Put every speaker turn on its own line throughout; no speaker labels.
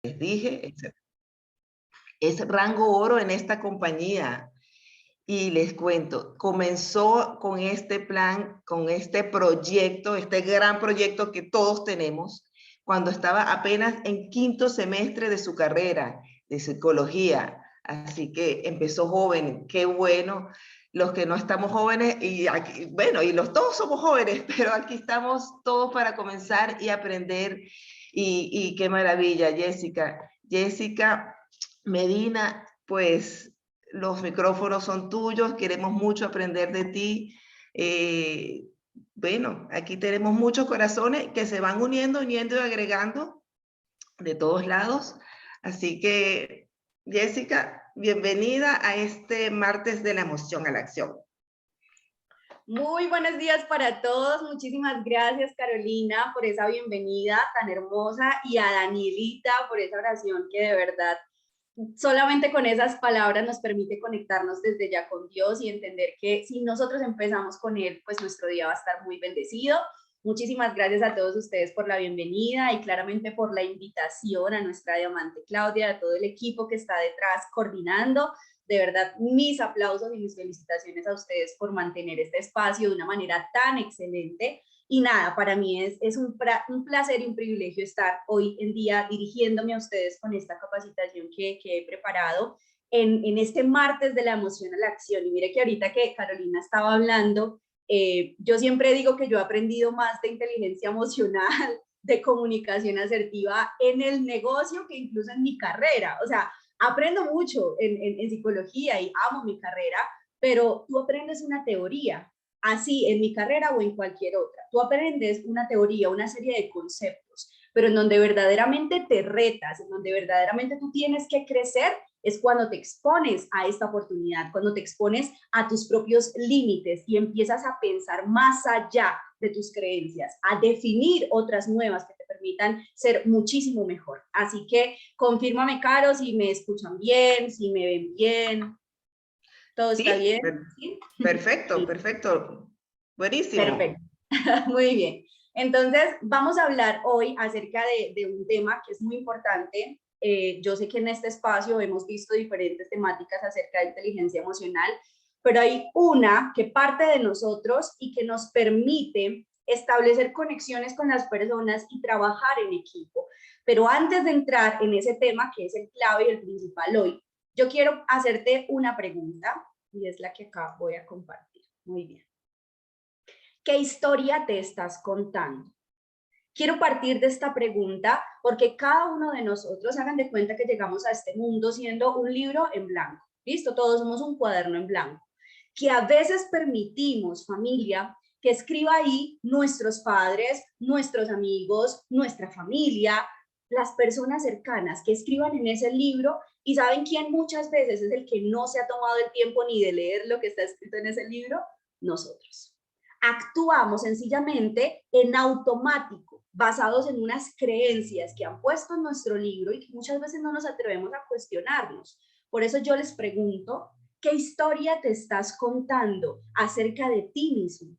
les dije, es rango oro en esta compañía. Y les cuento, comenzó con este plan, con este proyecto, este gran proyecto que todos tenemos, cuando estaba apenas en quinto semestre de su carrera de psicología. Así que empezó joven, qué bueno. Los que no estamos jóvenes, y aquí, bueno, y los todos somos jóvenes, pero aquí estamos todos para comenzar y aprender. Y qué maravilla, Jessica. Jessica Medina, pues los micrófonos son tuyos, queremos mucho aprender de ti. Eh, bueno, aquí tenemos muchos corazones que se van uniendo, uniendo y agregando de todos lados. Así que, Jessica, bienvenida a este martes de la emoción a la acción.
Muy buenos días para todos. Muchísimas gracias, Carolina, por esa bienvenida tan hermosa y a Danielita por esa oración que de verdad solamente con esas palabras nos permite conectarnos desde ya con Dios y entender que si nosotros empezamos con Él, pues nuestro día va a estar muy bendecido. Muchísimas gracias a todos ustedes por la bienvenida y claramente por la invitación a nuestra diamante Claudia, a todo el equipo que está detrás coordinando. De verdad, mis aplausos y mis felicitaciones a ustedes por mantener este espacio de una manera tan excelente. Y nada, para mí es un placer y un privilegio estar hoy en día dirigiéndome a ustedes con esta capacitación que he preparado en este martes de la emoción a la acción. Y mire que ahorita que Carolina estaba hablando, yo siempre digo que yo he aprendido más de inteligencia emocional, de comunicación asertiva en el negocio que incluso en mi carrera. O sea, aprendo mucho en psicología y amo mi carrera, pero tú aprendes una teoría, así en mi carrera o en cualquier otra. Tú aprendes una teoría, una serie de conceptos, pero en donde verdaderamente te retas, en donde verdaderamente tú tienes que crecer, es cuando te expones a esta oportunidad, cuando te expones a tus propios límites y empiezas a pensar más allá de tus creencias, a definir otras nuevas que te permitan ser muchísimo mejor. Así que confírmame, Caro, si me escuchan bien, si me ven bien. ¿Todo está
Sí,
bien? ¿Sí?
perfecto, perfecto. Buenísimo.
Perfecto. Muy bien. Entonces, vamos a hablar hoy acerca de un tema que es muy importante. Yo sé que en este espacio hemos visto diferentes temáticas acerca de inteligencia emocional, pero hay una que parte de nosotros y que nos permite establecer conexiones con las personas y trabajar en equipo. Pero antes de entrar en ese tema, que es el clave y el principal hoy, yo quiero hacerte una pregunta y es la que acá voy a compartir. Muy bien. ¿Qué historia te estás contando? Quiero partir de esta pregunta porque cada uno de nosotros, hagan de cuenta que llegamos a este mundo siendo un libro en blanco. ¿Listo? Todos somos un cuaderno en blanco. Que a veces permitimos, familia, que escriba ahí nuestros padres, nuestros amigos, nuestra familia, las personas cercanas, que escriban en ese libro. ¿Y saben quién muchas veces es el que no se ha tomado el tiempo ni de leer lo que está escrito en ese libro? Nosotros. Actuamos sencillamente en automático, basados en unas creencias que han puesto en nuestro libro y que muchas veces no nos atrevemos a cuestionarnos. Por eso yo les pregunto, ¿qué historia te estás contando acerca de ti mismo?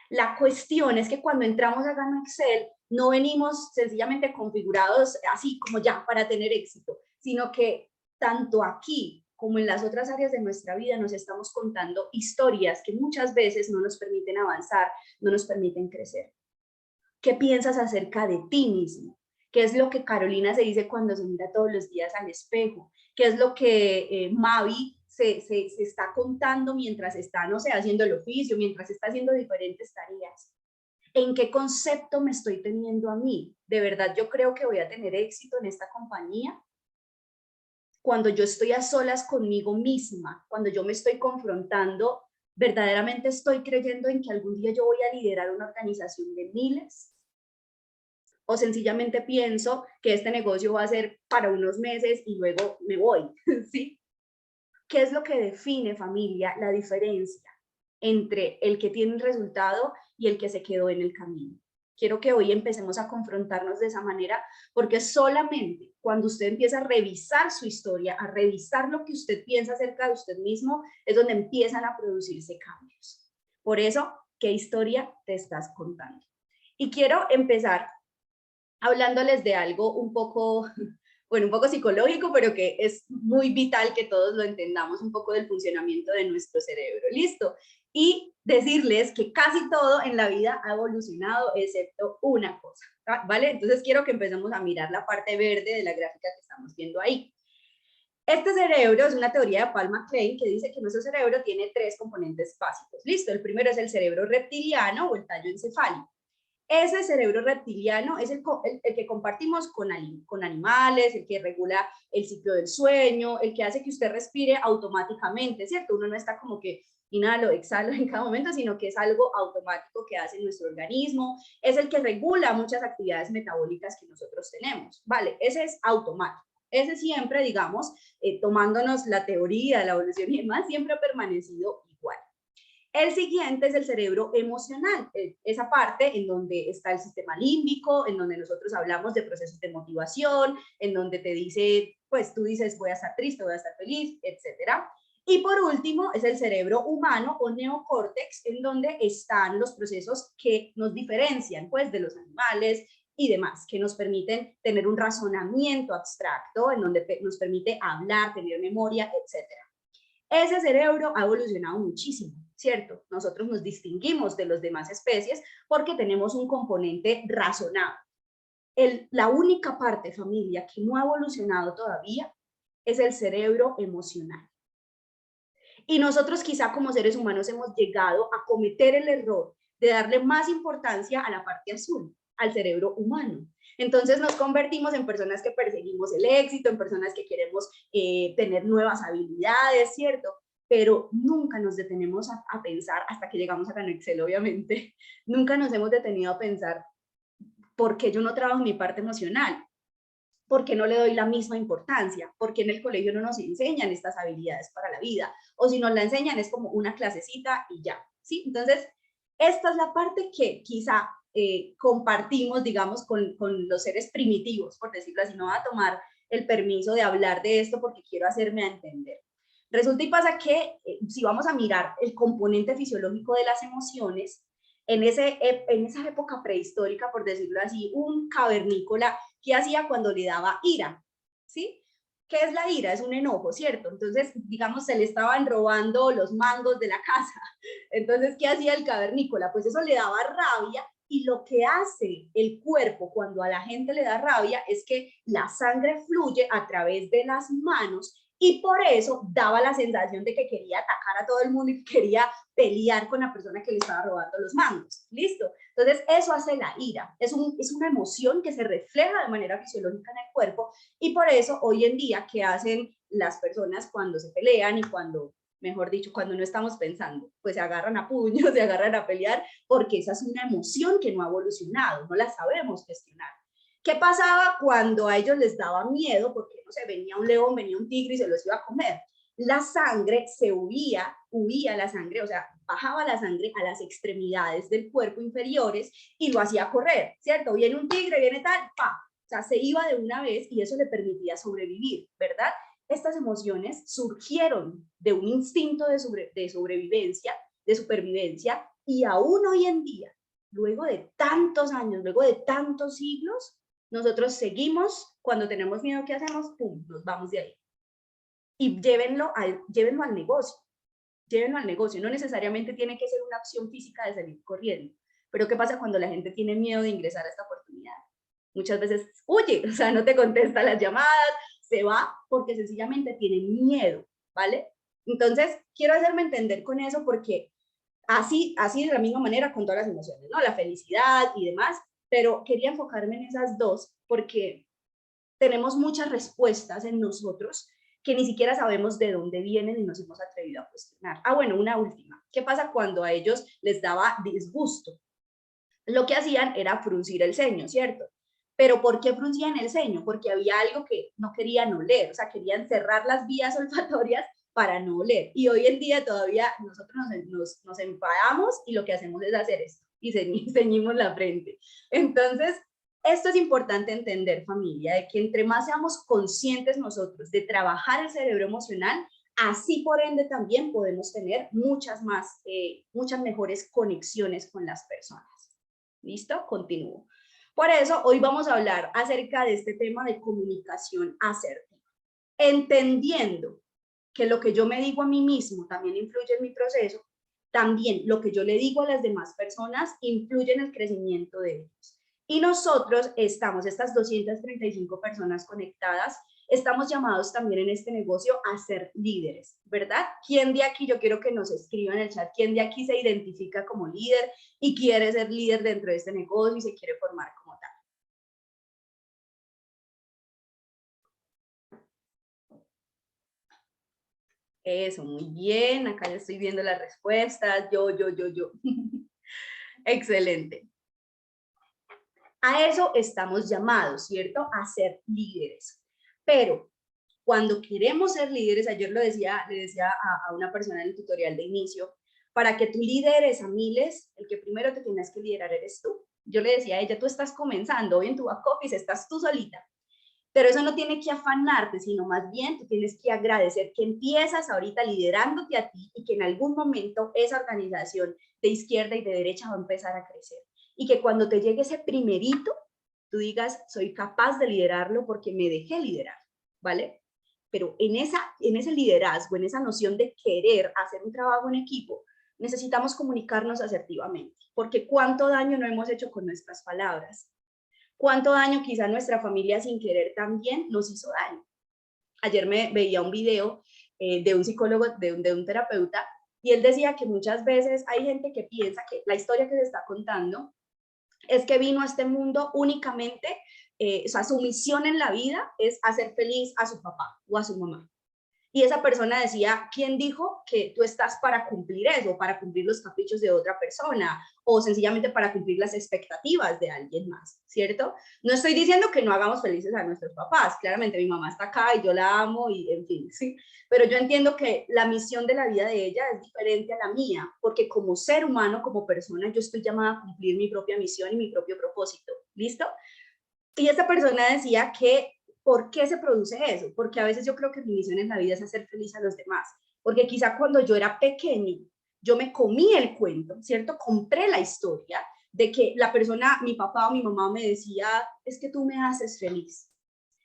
La cuestión es que cuando entramos a Gano Excel, no venimos sencillamente configurados así como ya para tener éxito, sino que tanto aquí como en las otras áreas de nuestra vida nos estamos contando historias que muchas veces no nos permiten avanzar, no nos permiten crecer. ¿Qué piensas acerca de ti mismo? ¿Qué es lo que Carolina se dice cuando se mira todos los días al espejo? ¿Qué es lo que Mavi se está contando mientras está, no sé, haciendo el oficio, mientras está haciendo diferentes tareas? ¿En qué concepto me estoy teniendo a mí? ¿De verdad yo creo que voy a tener éxito en esta compañía? Cuando yo estoy a solas conmigo misma, cuando yo me estoy confrontando, ¿verdaderamente estoy creyendo en que algún día yo voy a liderar una organización de miles? ¿O sencillamente pienso que este negocio va a ser para unos meses y luego me voy? ¿Sí? ¿Qué es lo que define, familia, la diferencia entre el que tiene el resultado y el que se quedó en el camino? Quiero que hoy empecemos a confrontarnos de esa manera, porque solamente cuando usted empieza a revisar su historia, a revisar lo que usted piensa acerca de usted mismo, es donde empiezan a producirse cambios. Por eso, ¿qué historia te estás contando? Y quiero empezar hablándoles de algo un poco bueno, un poco psicológico, pero que es muy vital que todos lo entendamos un poco del funcionamiento de nuestro cerebro. ¿Listo? Y decirles que casi todo en la vida ha evolucionado, excepto una cosa, ¿vale? Entonces quiero que empecemos a mirar la parte verde de la gráfica que estamos viendo ahí. Este cerebro es una teoría de Paul MacLean que dice que nuestro cerebro tiene 3 componentes básicos. Listo, el primero es el cerebro reptiliano o el tallo encefálico. Ese cerebro reptiliano es el que compartimos con animales, el que regula el ciclo del sueño, el que hace que usted respire automáticamente, ¿cierto? Uno no está como que inhalo, exhalo en cada momento, sino que es algo automático que hace nuestro organismo, es el que regula muchas actividades metabólicas que nosotros tenemos, ¿vale? Ese es automático. Ese siempre, digamos, tomándonos la teoría, la evolución y demás, siempre ha permanecido igual. El siguiente es el cerebro emocional, esa parte en donde está el sistema límbico, en donde nosotros hablamos de procesos de motivación, en donde te dice, pues tú dices voy a estar triste, voy a estar feliz, etcétera. Y por último es el cerebro humano o neocórtex, en donde están los procesos que nos diferencian pues de los animales y demás, que nos permiten tener un razonamiento abstracto, en donde nos permite hablar, tener memoria, etcétera. Ese cerebro ha evolucionado muchísimo, ¿cierto? Nosotros nos distinguimos de las demás especies porque tenemos un componente razonable. La única parte, familia, que no ha evolucionado todavía es el cerebro emocional. Y nosotros quizá como seres humanos hemos llegado a cometer el error de darle más importancia a la parte azul, al cerebro humano. Entonces nos convertimos en personas que perseguimos el éxito, en personas que queremos tener nuevas habilidades, ¿cierto? Pero nunca nos detenemos a pensar, hasta que llegamos a Gran Excel, obviamente, nunca nos hemos detenido a pensar por qué yo no trabajo mi parte emocional, por qué no le doy la misma importancia, porque en el colegio no nos enseñan estas habilidades para la vida, o si nos la enseñan es como una clasecita y ya, ¿sí? Entonces, esta es la parte que quizá compartimos, digamos, con los seres primitivos, por decirlo así. No voy a tomar el permiso de hablar de esto porque quiero hacerme a entender. Resulta y pasa que si vamos a mirar el componente fisiológico de las emociones, en esa época prehistórica, por decirlo así, un cavernícola, ¿qué hacía cuando le daba ira? ¿Sí? ¿Qué es la ira? Es un enojo, ¿cierto? Entonces, digamos, se le estaban robando los mangos de la casa. Entonces, ¿qué hacía el cavernícola? Pues eso le daba rabia, y lo que hace el cuerpo cuando a la gente le da rabia es que la sangre fluye a través de las manos, y por eso daba la sensación de que quería atacar a todo el mundo y quería pelear con la persona que le estaba robando los mangos. ¿Listo? Entonces, eso hace la ira. Es una emoción que se refleja de manera fisiológica en el cuerpo, y por eso hoy en día, ¿qué hacen las personas cuando se pelean y cuando, mejor dicho, cuando no estamos pensando? Pues se agarran a puños, se agarran a pelear, porque esa es una emoción que no ha evolucionado, no la sabemos gestionar. ¿Qué pasaba cuando a ellos les daba miedo? Porque, no sé, venía un león, venía un tigre y se los iba a comer. La sangre se huía la sangre, o sea, bajaba la sangre a las extremidades del cuerpo inferiores y lo hacía correr, ¿cierto? Viene un tigre, viene tal, pa. O sea, se iba de una vez y eso le permitía sobrevivir, ¿verdad? Estas emociones surgieron de un instinto de sobrevivencia, de supervivencia, y aún hoy en día, luego de tantos años, luego de tantos siglos, nosotros seguimos, cuando tenemos miedo, ¿qué hacemos? ¡Pum! Nos vamos de ahí. Y llévenlo al negocio. Llévenlo al negocio. No necesariamente tiene que ser una acción física de salir corriendo. Pero ¿qué pasa cuando la gente tiene miedo de ingresar a esta oportunidad? Muchas veces huye, o sea, no te contesta las llamadas, se va porque sencillamente tiene miedo, ¿vale? Entonces, quiero hacerme entender con eso porque así de la misma manera con todas las emociones, ¿no? La felicidad y demás, pero quería enfocarme en esas dos porque tenemos muchas respuestas en nosotros que ni siquiera sabemos de dónde vienen y nos hemos atrevido a cuestionar. Ah, bueno, una última. ¿Qué pasa cuando a ellos les daba disgusto? Lo que hacían era fruncir el ceño, ¿cierto? Pero ¿por qué fruncían el ceño? Porque había algo que no querían oler, o sea, querían cerrar las vías olfatorias para no oler. Y hoy en día todavía nosotros nos enfadamos y lo que hacemos es hacer esto y ceñimos la frente. Entonces, esto es importante entender, familia, de que entre más seamos conscientes nosotros de trabajar el cerebro emocional, así por ende también podemos tener muchas mejores conexiones con las personas. ¿Listo? Continúo. Por eso hoy vamos a hablar acerca de este tema de comunicación asertiva, entendiendo que lo que yo me digo a mí mismo también influye en mi proceso, también lo que yo le digo a las demás personas influye en el crecimiento de ellos. Y nosotros estamos, estas 235 personas conectadas, estamos llamados también en este negocio a ser líderes, ¿verdad? ¿Quién de aquí, yo quiero que nos escriba en el chat, quién de aquí se identifica como líder y quiere ser líder dentro de este negocio y se quiere formar como tal? Eso, muy bien, acá ya estoy viendo las respuestas, yo. Excelente. A eso estamos llamados, ¿cierto? A ser líderes. Pero cuando queremos ser líderes, ayer le decía a una persona en el tutorial de inicio, para que tú lideres a miles, el que primero te tienes que liderar eres tú. Yo le decía a ella, tú estás comenzando, hoy en tu back office estás tú solita, pero eso no tiene que afanarte, sino más bien tú tienes que agradecer que empiezas ahorita liderándote a ti y que en algún momento esa organización de izquierda y de derecha va a empezar a crecer. Y que cuando te llegue ese primerito, tú digas, soy capaz de liderarlo porque me dejé liderar, ¿vale? Pero en ese liderazgo, en esa noción de querer hacer un trabajo en equipo, necesitamos comunicarnos asertivamente, porque cuánto daño no hemos hecho con nuestras palabras, cuánto daño quizá nuestra familia sin querer también nos hizo daño. Ayer me veía un video de un psicólogo, de un terapeuta, y él decía que muchas veces hay gente que piensa que la historia que se está contando es que vino a este mundo únicamente, o sea, su misión en la vida es hacer feliz a su papá o a su mamá. Y esa persona decía, ¿quién dijo que tú estás para cumplir eso, para cumplir los caprichos de otra persona o sencillamente para cumplir las expectativas de alguien más, ¿cierto? No estoy diciendo que no hagamos felices a nuestros papás, claramente mi mamá está acá y yo la amo y en fin, sí, pero yo entiendo que la misión de la vida de ella es diferente a la mía, porque como ser humano, como persona, yo estoy llamada a cumplir mi propia misión y mi propio propósito, ¿listo? Y esta persona decía que, ¿por qué se produce eso? Porque a veces yo creo que mi misión en la vida es hacer feliz a los demás. Porque quizá cuando yo era pequeño, yo me comí el cuento, ¿cierto? Compré la historia de que la persona, mi papá o mi mamá me decía, es que tú me haces feliz.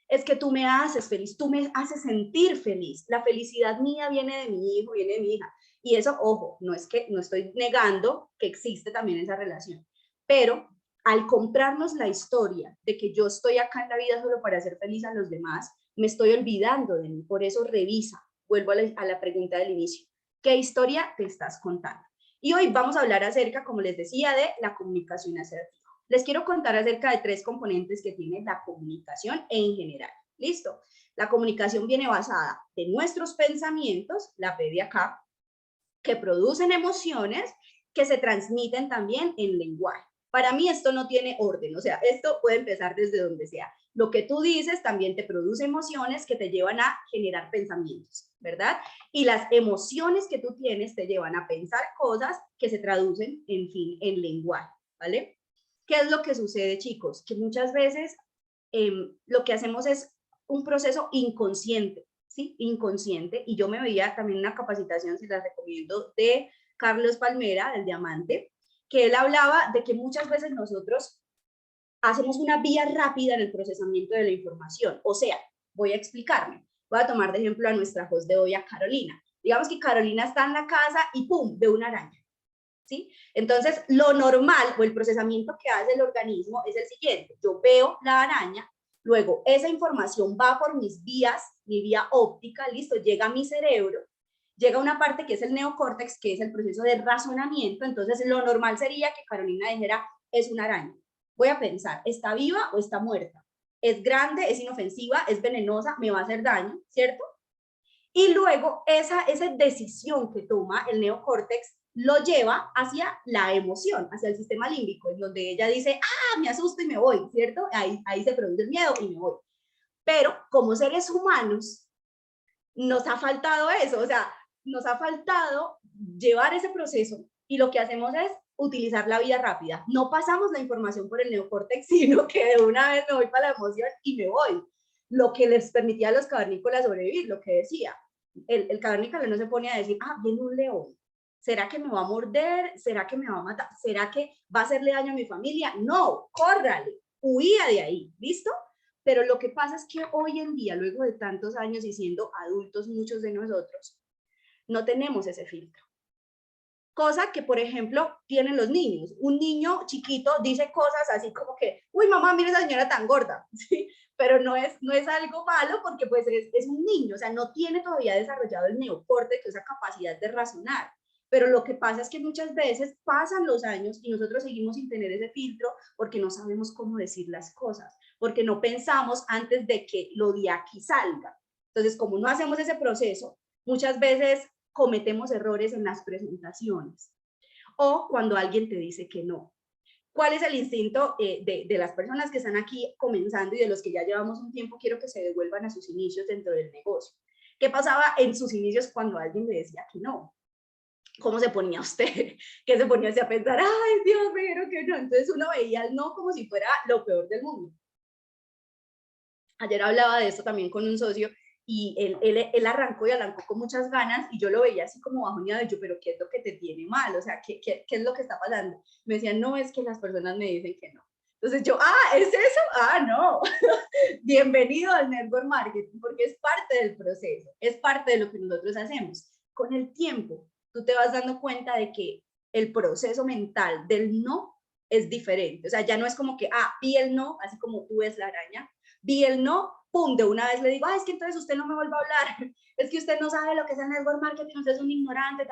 Es que tú me haces feliz, tú me haces sentir feliz. La felicidad mía viene de mi hijo, viene de mi hija. Y eso, ojo, no es que no estoy negando que existe también esa relación, pero al comprarnos la historia de que yo estoy acá en la vida solo para hacer feliz a los demás, me estoy olvidando de mí. Por eso revisa, vuelvo a la pregunta del inicio, ¿qué historia te estás contando? Y hoy vamos a hablar acerca, como les decía, de la comunicación asertiva. Les quiero contar acerca de 3 componentes que tiene la comunicación en general. ¿Listo? La comunicación viene basada en nuestros pensamientos, la P de acá, que producen emociones que se transmiten también en lenguaje. Para mí esto no tiene orden, o sea, esto puede empezar desde donde sea. Lo que tú dices también te produce emociones que te llevan a generar pensamientos, ¿verdad? Y las emociones que tú tienes te llevan a pensar cosas que se traducen, en fin, en lenguaje, ¿vale? ¿Qué es lo que sucede, chicos? Que muchas veces lo que hacemos es un proceso inconsciente, ¿sí? Inconsciente. Y yo me veía también una capacitación, si la recomiendo, de Carlos Palmera, del Diamante, que él hablaba de que muchas veces nosotros hacemos una vía rápida en el procesamiento de la información. O sea, voy a explicarme. Voy a tomar de ejemplo a nuestra host de hoy, a Carolina. Digamos que Carolina está en la casa y ¡pum!, ve una araña. ¿Sí? Entonces, lo normal o el procesamiento que hace el organismo es el siguiente. Yo veo la araña, luego esa información va por mis vías, mi vía óptica, listo, llega a mi cerebro, llega una parte que es el neocórtex, que es el proceso de razonamiento. Entonces, lo normal sería que Carolina dijera, es una araña. Voy a pensar, ¿está viva o está muerta? ¿Es grande, es inofensiva, es venenosa, me va a hacer daño, ¿cierto? Y luego esa decisión que toma el neocórtex lo lleva hacia la emoción, hacia el sistema límbico, en donde ella dice, me asusto y me voy, ¿cierto? Ahí se produce el miedo y me voy. Pero como seres humanos, nos ha faltado eso, o sea, nos ha faltado llevar ese proceso y lo que hacemos es utilizar la vía rápida. No pasamos la información por el neocórtex, sino que de una vez me voy para la emoción y me voy. Lo que les permitía a los cavernícolas sobrevivir, lo que decía. El cavernícola no se pone a decir, viene un león. ¿Será que me va a morder? ¿Será que me va a matar? ¿Será que va a hacerle daño a mi familia? No, córrale. huía de ahí, ¿listo? Pero lo que pasa es que hoy en día, luego de tantos años y siendo adultos muchos de nosotros, no tenemos ese filtro. Cosa que, por ejemplo, tienen los niños. Un niño chiquito dice cosas así como que, uy, mamá, mira esa señora tan gorda, ¿sí? Pero no es algo malo porque pues es un niño, o sea, no tiene todavía desarrollado el neocórtex, esa capacidad de razonar. Pero lo que pasa es que muchas veces pasan los años y nosotros seguimos sin tener ese filtro porque no sabemos cómo decir las cosas, porque no pensamos antes de que lo de aquí salga. Entonces, como no hacemos ese proceso, muchas veces cometemos errores en las presentaciones o cuando alguien te dice que no. ¿Cuál es el instinto de las personas que están aquí comenzando y de los que ya llevamos un tiempo? Quiero que se devuelvan a sus inicios dentro del negocio. ¿Qué pasaba en sus inicios cuando alguien le decía que no? ¿Cómo se ponía usted? ¿Qué se ponía usted a pensar? Ay, Dios, me dijeron que no. Entonces uno veía el no como si fuera lo peor del mundo. Ayer hablaba de esto también con un socio y él arrancó y arrancó con muchas ganas y yo lo veía así como bajoneado y yo, pero ¿qué es lo que te tiene mal? O sea, ¿qué es lo que está pasando? Me decían, no, es que las personas me dicen que no. Entonces yo, ¿es eso? No. Bienvenido al network marketing porque es parte del proceso, es parte de lo que nosotros hacemos. Con el tiempo, tú te vas dando cuenta de que el proceso mental del no es diferente. O sea, ya no es como que, vi el no, así como tú ves la araña, vi el no, pum, de una vez le digo, es que entonces usted no me vuelva a hablar, es que usted no sabe lo que es el network marketing, usted es un ignorante,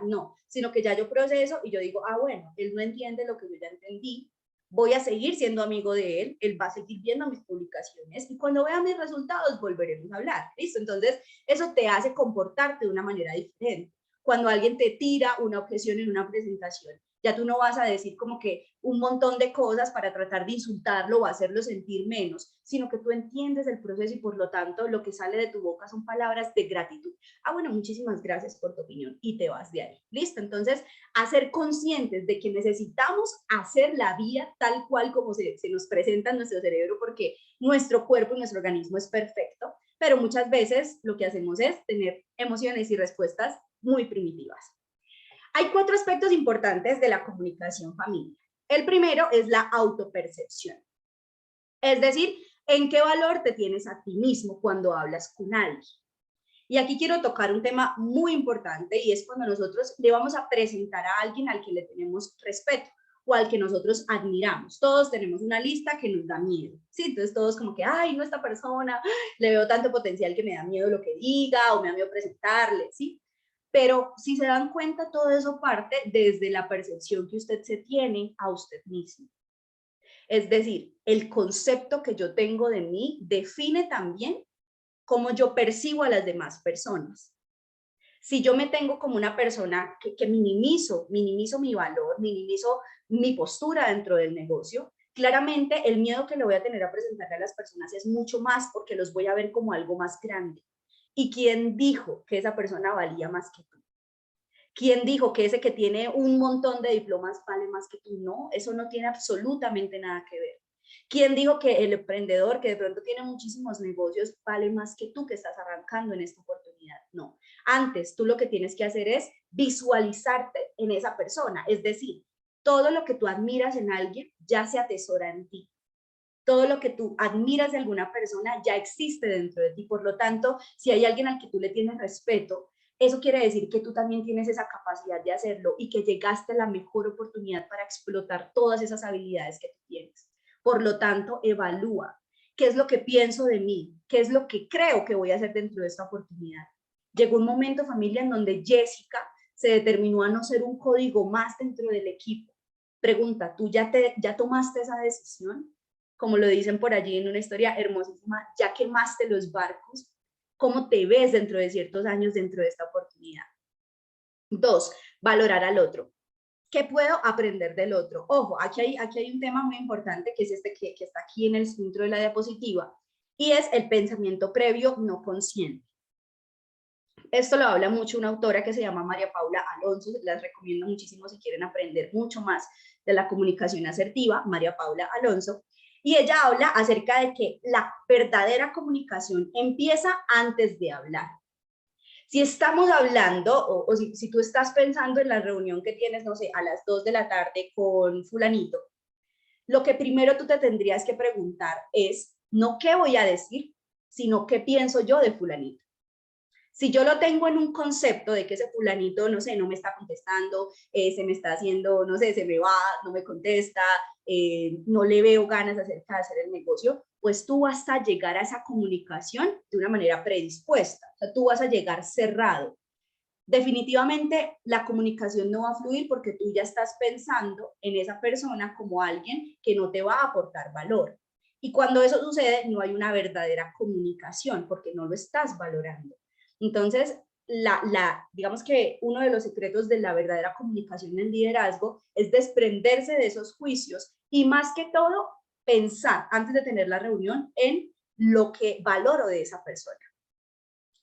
no, sino que ya yo proceso y yo digo, bueno, él no entiende lo que yo ya entendí, voy a seguir siendo amigo de él va a seguir viendo mis publicaciones y cuando vea mis resultados volveremos a hablar, ¿listo? Entonces eso te hace comportarte de una manera diferente. Cuando alguien te tira una objeción en una presentación, ya tú no vas a decir como que un montón de cosas para tratar de insultarlo o hacerlo sentir menos, sino que tú entiendes el proceso y por lo tanto lo que sale de tu boca son palabras de gratitud. Bueno, muchísimas gracias por tu opinión y te vas de ahí. ¿Listo? Entonces, hacer conscientes de que necesitamos hacer la vida tal cual como se nos presenta en nuestro cerebro porque nuestro cuerpo y nuestro organismo es perfecto, pero muchas veces lo que hacemos es tener emociones y respuestas muy primitivas. Hay 4 aspectos importantes de la comunicación familiar. El primero es la autopercepción. Es decir, ¿en qué valor te tienes a ti mismo cuando hablas con alguien? Y aquí quiero tocar un tema muy importante y es cuando nosotros le vamos a presentar a alguien al que le tenemos respeto o al que nosotros admiramos. Todos tenemos una lista que nos da miedo, ¿sí? Entonces todos como que, no, esta persona, le veo tanto potencial que me da miedo lo que diga o me da miedo presentarle, ¿sí? Pero si se dan cuenta, todo eso parte desde la percepción que usted se tiene a usted mismo. Es decir, el concepto que yo tengo de mí define también cómo yo percibo a las demás personas. Si yo me tengo como una persona que minimizo mi valor, minimizo mi postura dentro del negocio, claramente el miedo que le voy a tener a presentarle a las personas es mucho más porque los voy a ver como algo más grande. ¿Y quién dijo que esa persona valía más que tú? ¿Quién dijo que ese que tiene un montón de diplomas vale más que tú? No, eso no tiene absolutamente nada que ver. ¿Quién dijo que el emprendedor que de pronto tiene muchísimos negocios vale más que tú que estás arrancando en esta oportunidad? No. Antes, tú lo que tienes que hacer es visualizarte en esa persona. Es decir, todo lo que tú admiras en alguien ya se atesora en ti. Todo lo que tú admiras de alguna persona ya existe dentro de ti. Por lo tanto, si hay alguien al que tú le tienes respeto, eso quiere decir que tú también tienes esa capacidad de hacerlo y que llegaste a la mejor oportunidad para explotar todas esas habilidades que tú tienes. Por lo tanto, evalúa qué es lo que pienso de mí, qué es lo que creo que voy a hacer dentro de esta oportunidad. Llegó un momento, familia, en donde Jessica se determinó a no ser un código más dentro del equipo. Pregunta, ¿tú ya tomaste esa decisión? Como lo dicen por allí en una historia hermosísima, ya quemaste los barcos, ¿cómo te ves dentro de ciertos años dentro de esta oportunidad? 2, valorar al otro. ¿Qué puedo aprender del otro? Ojo, aquí hay un tema muy importante que es este que está aquí en el centro de la diapositiva y es el pensamiento previo no consciente. Esto lo habla mucho una autora que se llama María Paula Alonso, las recomiendo muchísimo si quieren aprender mucho más de la comunicación asertiva, María Paula Alonso, y ella habla acerca de que la verdadera comunicación empieza antes de hablar. Si estamos hablando, o si tú estás pensando en la reunión que tienes, no sé, a las 2 de la tarde con fulanito, lo que primero tú te tendrías que preguntar es no qué voy a decir, sino qué pienso yo de fulanito. Si yo lo tengo en un concepto de que ese fulanito, no sé, no me está contestando, se me está haciendo, no sé, se me va, no me contesta, no le veo ganas acerca de hacer el negocio, pues tú vas a llegar a esa comunicación de una manera predispuesta. O sea, tú vas a llegar cerrado. Definitivamente la comunicación no va a fluir porque tú ya estás pensando en esa persona como alguien que no te va a aportar valor. Y cuando eso sucede, no hay una verdadera comunicación porque no lo estás valorando. Entonces, digamos que uno de los secretos de la verdadera comunicación en liderazgo es desprenderse de esos juicios y más que todo pensar antes de tener la reunión en lo que valoro de esa persona.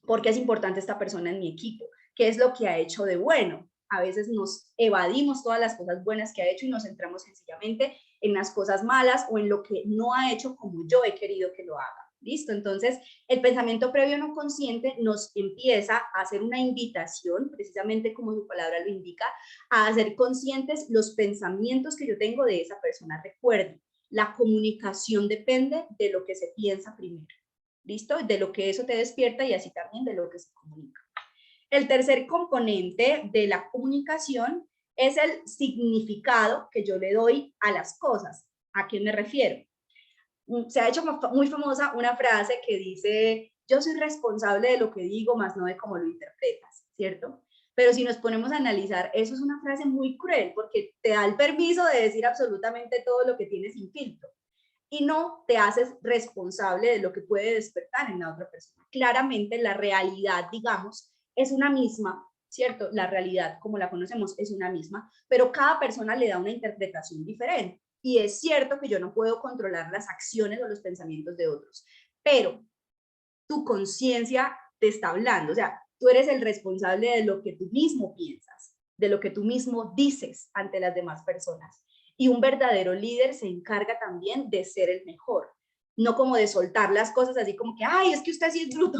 ¿Por qué es importante esta persona en mi equipo? ¿Qué es lo que ha hecho de bueno? A veces nos evadimos todas las cosas buenas que ha hecho y nos centramos sencillamente en las cosas malas o en lo que no ha hecho como yo he querido que lo haga. ¿Listo? Entonces, el pensamiento previo no consciente nos empieza a hacer una invitación, precisamente como su palabra lo indica, a hacer conscientes los pensamientos que yo tengo de esa persona. Recuerden, la comunicación depende de lo que se piensa primero. ¿Listo? De lo que eso te despierta y así también de lo que se comunica. El tercer componente de la comunicación es el significado que yo le doy a las cosas. ¿A qué me refiero? Se ha hecho muy famosa una frase que dice, yo soy responsable de lo que digo, más no de cómo lo interpretas, ¿cierto? Pero si nos ponemos a analizar, eso es una frase muy cruel porque te da el permiso de decir absolutamente todo lo que tienes sin filtro y no te haces responsable de lo que puede despertar en la otra persona. Claramente la realidad, digamos, es una misma, ¿cierto? La realidad como la conocemos es una misma, pero cada persona le da una interpretación diferente. Y es cierto que yo no puedo controlar las acciones o los pensamientos de otros, pero tu conciencia te está hablando, o sea, tú eres el responsable de lo que tú mismo piensas, de lo que tú mismo dices ante las demás personas. Y un verdadero líder se encarga también de ser el mejor, no como de soltar las cosas así como que, ay, es que usted sí es bruto,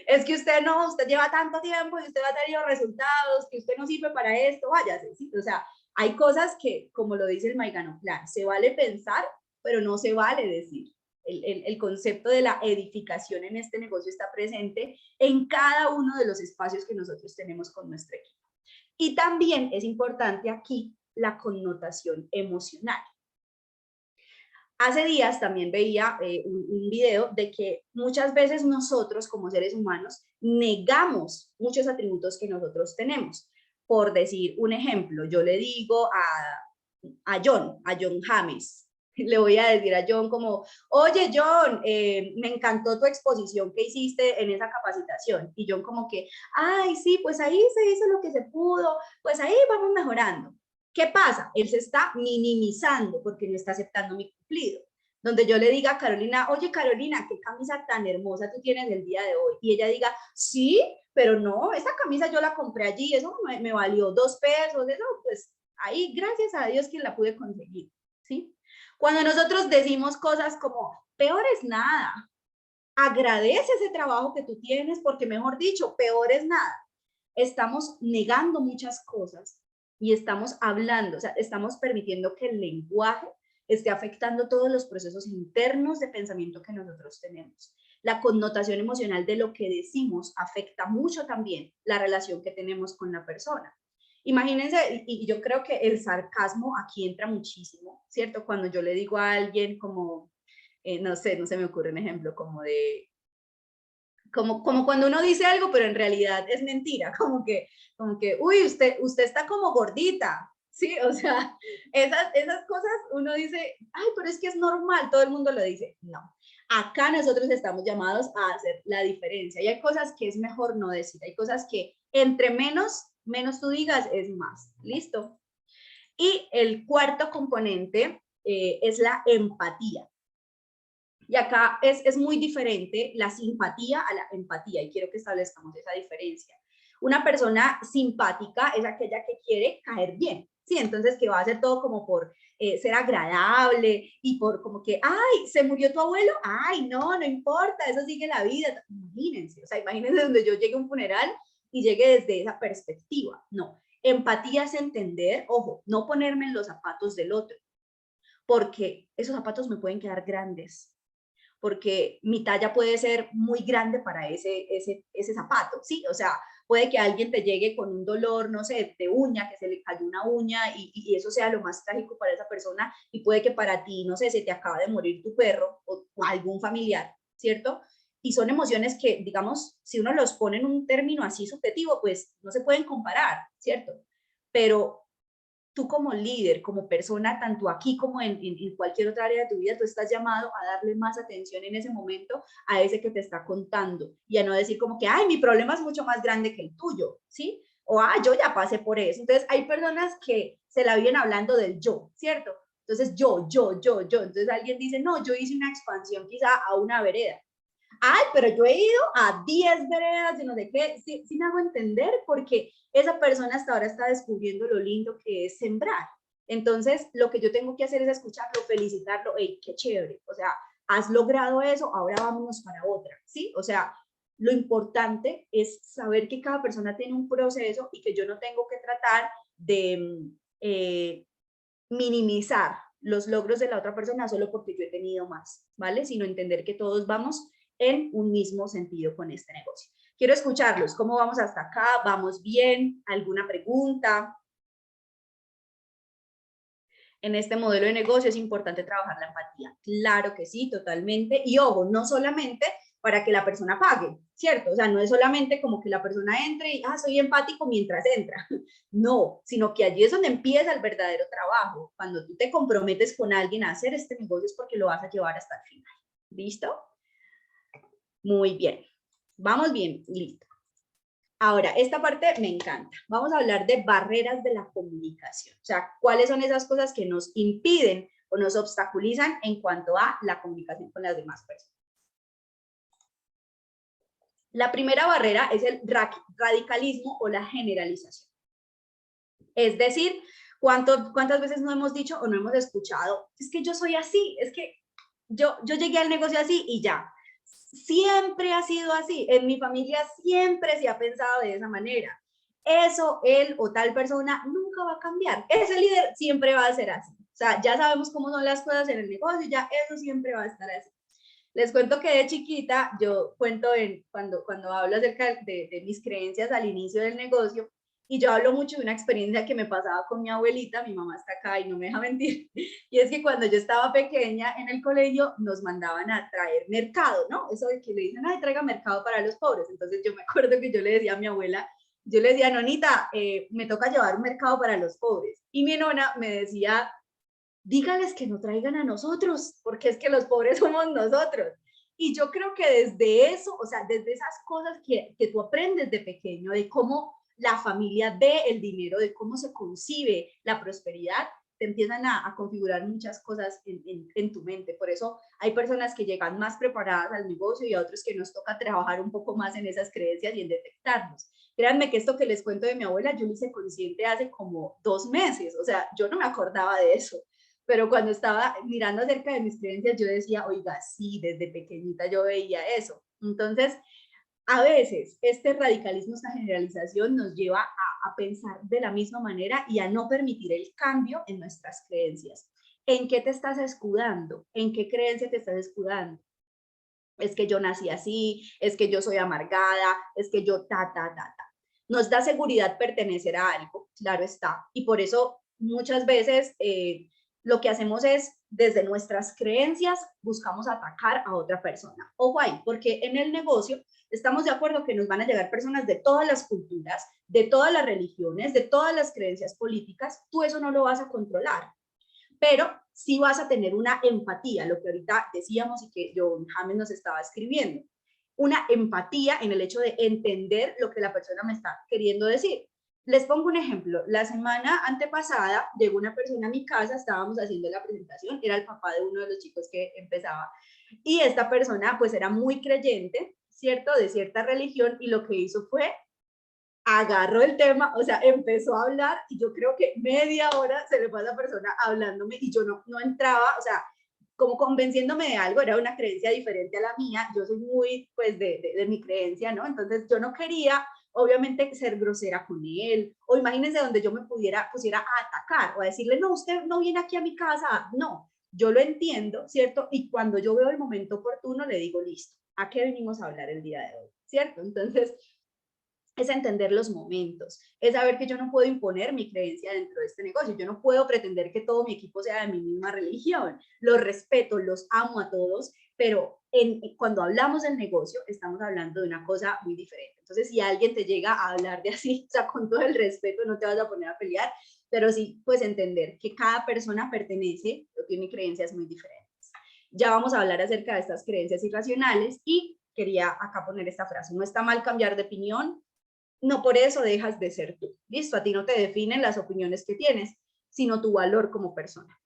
es que usted no, usted lleva tanto tiempo y usted va a tener resultados, que usted no sirve para esto, váyase, ¿sí? O sea, hay cosas que, como lo dice el Maigano Plan, se vale pensar, pero no se vale decir. El concepto de la edificación en este negocio está presente en cada uno de los espacios que nosotros tenemos con nuestro equipo. Y también es importante aquí la connotación emocional. Hace días también veía un video de que muchas veces nosotros como seres humanos negamos muchos atributos que nosotros tenemos. Por decir un ejemplo, yo le digo a John James, le voy a decir a John como, oye John, me encantó tu exposición que hiciste en esa capacitación. Y John como que, ay, sí, pues ahí se hizo lo que se pudo, pues ahí vamos mejorando. ¿Qué pasa? Él se está minimizando porque no está aceptando mi cumplido. Donde yo le diga a Carolina, oye Carolina, qué camisa tan hermosa tú tienes el día de hoy. Y ella diga, sí, pero no, esa camisa yo la compré allí, eso me valió 2 pesos, eso pues ahí gracias a Dios que la pude conseguir, ¿sí? Cuando nosotros decimos cosas como, peor es nada, agradece ese trabajo que tú tienes porque mejor dicho, peor es nada. Estamos negando muchas cosas y estamos hablando, o sea, estamos permitiendo que el lenguaje esté afectando todos los procesos internos de pensamiento que nosotros tenemos. La connotación emocional de lo que decimos afecta mucho también la relación que tenemos con la persona. Imagínense, y yo creo que el sarcasmo aquí entra muchísimo, ¿cierto? Cuando yo le digo a alguien como, no sé, no se me ocurre un ejemplo como de, como cuando uno dice algo, pero en realidad es mentira, como que uy, usted está como gordita, ¿sí? O sea, esas cosas uno dice, ay, pero es que es normal, todo el mundo lo dice. No, acá nosotros estamos llamados a hacer la diferencia. Y hay cosas que es mejor no decir, hay cosas que entre menos tú digas es más, ¿listo? Y el cuarto componente es la empatía. Y acá es muy diferente la simpatía a la empatía y quiero que establezcamos esa diferencia. Una persona simpática es aquella que quiere caer bien, ¿sí? Entonces que va a hacer todo como por ser agradable y por como que, ay, ¿se murió tu abuelo? Ay, no, no importa, eso sigue la vida. Imagínense, o sea, imagínense donde yo llegue a un funeral y llegue desde esa perspectiva. No, empatía es entender, ojo, no ponerme en los zapatos del otro. porque esos zapatos me pueden quedar grandes, porque mi talla puede ser muy grande para ese zapato, ¿sí? O sea, puede que alguien te llegue con un dolor, no sé, de uña, que se le cayó una uña y eso sea lo más trágico para esa persona y puede que para ti, no sé, se te acaba de morir tu perro o algún familiar, ¿cierto? Y son emociones que, digamos, si uno los pone en un término así subjetivo, pues no se pueden comparar, ¿cierto? Pero tú como líder, como persona, tanto aquí como en cualquier otra área de tu vida, tú estás llamado a darle más atención en ese momento a ese que te está contando y a no decir como que, ay, mi problema es mucho más grande que el tuyo, ¿sí? O, ah, yo ya pasé por eso. Entonces, hay personas que se la vienen hablando del yo, ¿cierto? Entonces, yo. Entonces, alguien dice, no, yo hice una expansión quizá a una vereda. Ay, pero yo he ido a 10 veredas y no sé qué, sí me hago entender porque esa persona hasta ahora está descubriendo lo lindo que es sembrar. Entonces, lo que yo tengo que hacer es escucharlo, felicitarlo, hey, qué chévere, o sea, has logrado eso, ahora vámonos para otra, ¿sí? O sea, lo importante es saber que cada persona tiene un proceso y que yo no tengo que tratar de minimizar los logros de la otra persona solo porque yo he tenido más, ¿vale? Sino entender que todos vamos en un mismo sentido con este negocio. Quiero escucharlos. ¿Cómo vamos hasta acá? ¿Vamos bien? ¿Alguna pregunta? En este modelo de negocio es importante trabajar la empatía. Claro que sí, totalmente. Y ojo, no solamente para que la persona pague, ¿cierto? O sea, no es solamente como que la persona entre y, soy empático mientras entra. No, sino que allí es donde empieza el verdadero trabajo. Cuando tú te comprometes con alguien a hacer este negocio es porque lo vas a llevar hasta el final. ¿Listo? Muy bien. Vamos bien, listo. Ahora, esta parte me encanta. Vamos a hablar de barreras de la comunicación. O sea, cuáles son esas cosas que nos impiden o nos obstaculizan en cuanto a la comunicación con las demás personas. La primera barrera es el radicalismo o la generalización. Es decir, ¿cuántas veces no hemos dicho o no hemos escuchado? Es que yo soy así, es que yo llegué al negocio así y ya. Siempre ha sido así. En mi familia siempre se ha pensado de esa manera. Eso, él o tal persona nunca va a cambiar. Ese líder siempre va a ser así. O sea, ya sabemos cómo son las cosas en el negocio, ya eso siempre va a estar así. Les cuento que de chiquita, yo cuento cuando hablo acerca de mis creencias al inicio del negocio, y yo hablo mucho de una experiencia que me pasaba con mi abuelita, mi mamá está acá y no me deja mentir, y es que cuando yo estaba pequeña en el colegio nos mandaban a traer mercado, ¿no? Eso de que le dicen, ay, traiga mercado para los pobres. Entonces yo me acuerdo que yo le decía a mi abuela, yo le decía, nonita, me toca llevar un mercado para los pobres. Y mi nona me decía, dígales que no traigan a nosotros, porque es que los pobres somos nosotros. Y yo creo que desde eso, o sea, desde esas cosas que tú aprendes de pequeño, de cómo la familia ve el dinero, de cómo se concibe la prosperidad, te empiezan a configurar muchas cosas en tu mente. Por eso hay personas que llegan más preparadas al negocio y a otros que nos toca trabajar un poco más en esas creencias y en detectarlos. Créanme que esto que les cuento de mi abuela, yo lo hice consciente hace como 2 meses, o sea, yo no me acordaba de eso, pero cuando estaba mirando acerca de mis creencias, yo decía, oiga, sí, desde pequeñita yo veía eso. Entonces, a veces este radicalismo, esta generalización nos lleva a pensar de la misma manera y a no permitir el cambio en nuestras creencias. ¿En qué te estás escudando? ¿En qué creencia te estás escudando? Es que yo nací así, es que yo soy amargada, es que yo ta. Nos da seguridad pertenecer a algo, claro está. Y por eso muchas veces lo que hacemos es, desde nuestras creencias, buscamos atacar a otra persona. Ojo ahí, porque en el negocio estamos de acuerdo que nos van a llegar personas de todas las culturas, de todas las religiones, de todas las creencias políticas. Tú eso no lo vas a controlar, pero sí vas a tener una empatía, lo que ahorita decíamos y que John James nos estaba escribiendo, una empatía en el hecho de entender lo que la persona me está queriendo decir. Les pongo un ejemplo. La semana antepasada llegó una persona a mi casa, estábamos haciendo la presentación, era el papá de uno de los chicos que empezaba, y esta persona pues era muy creyente, ¿cierto? De cierta religión, y lo que hizo fue agarró el tema, o sea, empezó a hablar y yo creo que media hora se le fue a la persona hablándome y yo no entraba, o sea, como convenciéndome de algo, era una creencia diferente a la mía, yo soy muy, pues, de mi creencia, ¿no? Entonces yo no quería, obviamente, ser grosera con él, o imagínense donde yo me pusiera a atacar, o a decirle, no, usted no viene aquí a mi casa, no, yo lo entiendo, ¿cierto? Y cuando yo veo el momento oportuno, le digo, listo, ¿a qué venimos a hablar el día de hoy? ¿Cierto? Entonces, es entender los momentos, es saber que yo no puedo imponer mi creencia dentro de este negocio, yo no puedo pretender que todo mi equipo sea de mi misma religión, los respeto, los amo a todos, pero cuando hablamos del negocio estamos hablando de una cosa muy diferente. Entonces, si alguien te llega a hablar de así, o sea, con todo el respeto, no te vas a poner a pelear, pero sí, pues entender que cada persona pertenece o tiene creencias muy diferentes. Ya vamos a hablar acerca de estas creencias irracionales y quería acá poner esta frase: no está mal cambiar de opinión, no por eso dejas de ser tú. Listo, a ti no te definen las opiniones que tienes, sino tu valor como persona.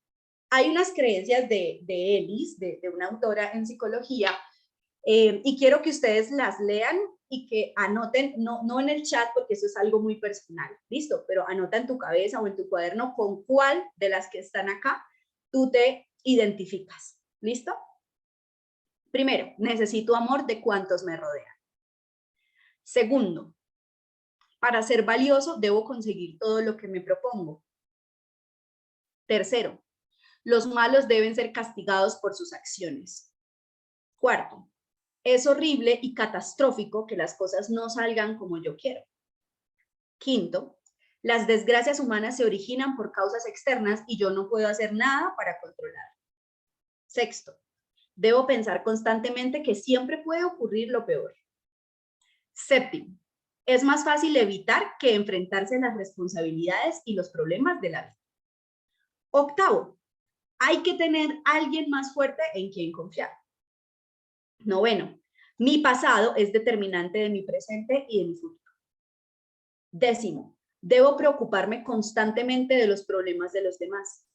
Hay unas creencias de Ellis, de una autora en psicología, y quiero que ustedes las lean y que anoten, no en el chat porque eso es algo muy personal, listo, pero anota en tu cabeza o en tu cuaderno con cuál de las que están acá tú te identificas, ¿listo? Primero, necesito amor de cuantos me rodean. Segundo, para ser valioso debo conseguir todo lo que me propongo. Tercero, los malos deben ser castigados por sus acciones. Cuarto, es horrible y catastrófico que las cosas no salgan como yo quiero. Quinto, las desgracias humanas se originan por causas externas y yo no puedo hacer nada para controlar. Sexto, debo pensar constantemente que siempre puede ocurrir lo peor. Séptimo, es más fácil evitar que enfrentarse a las responsabilidades y los problemas de la vida. Octavo, hay que tener a alguien más fuerte en quien confiar. Noveno, mi pasado es determinante de mi presente y de mi futuro. Décimo, debo preocuparme constantemente de los problemas de los demás.